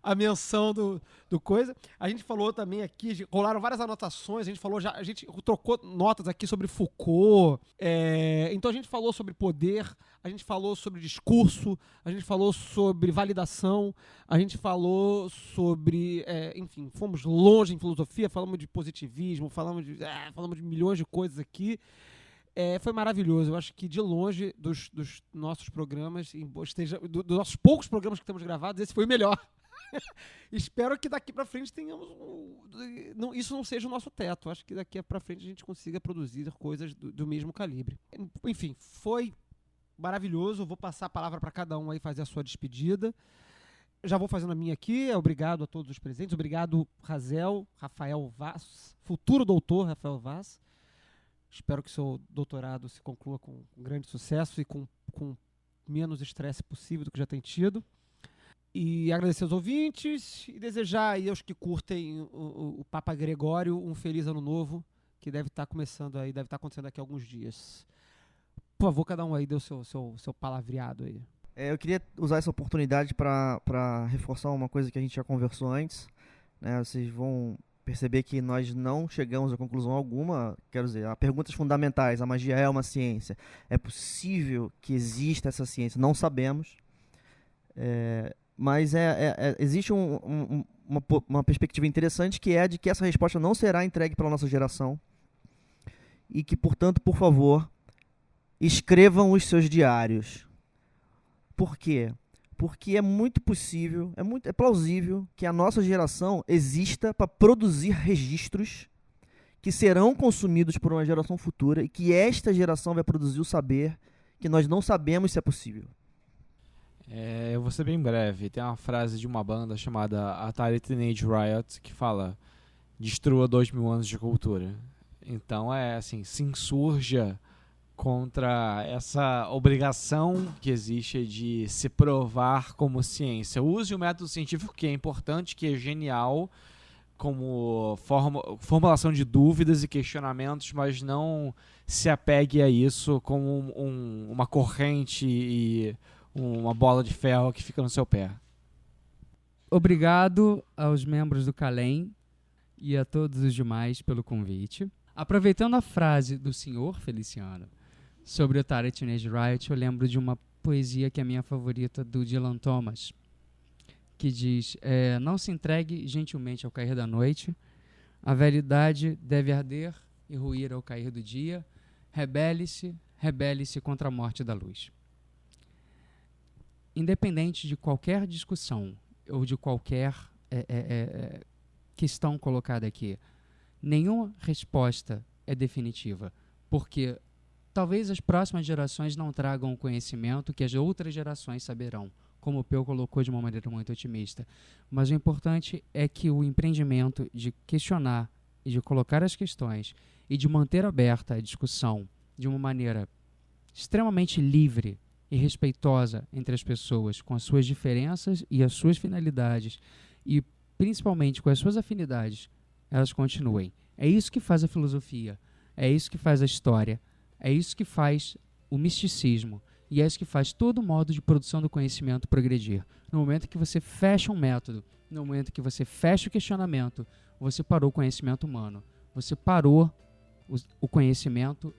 Speaker 2: a menção do coisa. A gente falou também aqui, rolaram várias anotações, a gente trocou notas aqui sobre Foucault, então a gente falou sobre poder, a gente falou sobre discurso, a gente falou sobre validação, a gente falou sobre, enfim, fomos longe em filosofia, falamos de positivismo, falamos de milhões de coisas aqui. Foi maravilhoso. Eu acho que, de longe, dos nossos programas, dos nossos poucos programas que temos gravados, esse foi o melhor. Espero que daqui pra frente tenhamos isso não seja o nosso teto. Acho que daqui pra frente a gente consiga produzir coisas do mesmo calibre. Enfim, foi maravilhoso. Vou passar a palavra para cada um aí fazer a sua despedida. Já vou fazendo a minha aqui. Obrigado a todos os presentes. Obrigado, Rafael Vaz, futuro doutor Rafael Vaz. Espero que o seu doutorado se conclua com grande sucesso e com menos estresse possível do que já tem tido. E agradecer aos ouvintes e desejar aí aos que curtem o Papa Gregório um feliz ano novo, que deve estar começando aí, deve estar acontecendo daqui a alguns dias. Por favor, cada um aí dê o seu palavreado aí.
Speaker 4: Eu queria usar essa oportunidade para reforçar uma coisa que a gente já conversou antes, né? Vocês vão perceber que nós não chegamos a conclusão alguma. Quero dizer, há perguntas fundamentais. A magia é uma ciência? É possível que exista essa ciência? Não sabemos. Mas existe uma perspectiva interessante, que é a de que essa resposta não será entregue pela nossa geração. E que, portanto, por favor, escrevam os seus diários. Por quê? Porque é muito possível, é plausível que a nossa geração exista para produzir registros que serão consumidos por uma geração futura e que esta geração vai produzir o saber que nós não sabemos se é possível.
Speaker 5: Eu vou ser bem breve. Tem uma frase de uma banda chamada Atari Teenage Riot que fala: destrua 2000 anos de cultura. Então assim, se insurja contra essa obrigação que existe de se provar como ciência. Use o método científico, que é importante, que é genial, como formulação de dúvidas e questionamentos, mas não se apegue a isso como uma corrente e uma bola de ferro que fica no seu pé.
Speaker 3: Obrigado aos membros do Calem e a todos os demais pelo convite. Aproveitando a frase do senhor Feliciano sobre o Atari Teenage Riot, eu lembro de uma poesia que é a minha favorita, do Dylan Thomas, que diz: não se entregue gentilmente ao cair da noite, a velha deve arder e ruir ao cair do dia, rebele-se contra a morte da luz. Independente de qualquer discussão ou de qualquer questão colocada aqui, nenhuma resposta é definitiva, porque talvez as próximas gerações não tragam o conhecimento que as outras gerações saberão, como o Peu colocou de uma maneira muito otimista. Mas o importante é que o empreendimento de questionar e de colocar as questões e de manter aberta a discussão de uma maneira extremamente livre e respeitosa entre as pessoas, com as suas diferenças e as suas finalidades, e principalmente com as suas afinidades, elas continuem. É isso que faz a filosofia, é isso que faz a história, é isso que faz o misticismo, e é isso que faz todo o modo de produção do conhecimento progredir. No momento que você fecha um método, no momento que você fecha o questionamento, você parou o conhecimento humano, você parou o conhecimento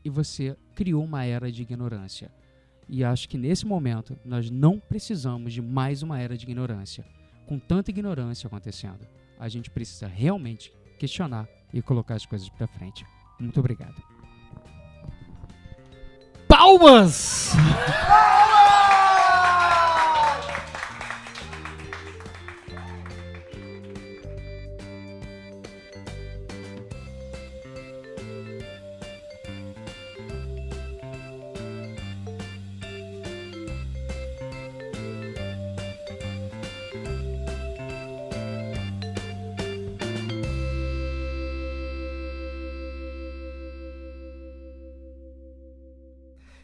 Speaker 3: e você criou uma era de ignorância. E acho que nesse momento nós não precisamos de mais uma era de ignorância. Com tanta ignorância acontecendo, a gente precisa realmente questionar e colocar as coisas para frente. Muito obrigado.
Speaker 2: Palmas!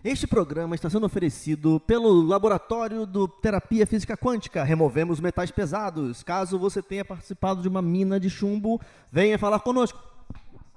Speaker 4: Este programa está sendo oferecido pelo Laboratório do Terapia Física Quântica. Removemos metais pesados. Caso você tenha participado de uma mina de chumbo, venha falar conosco.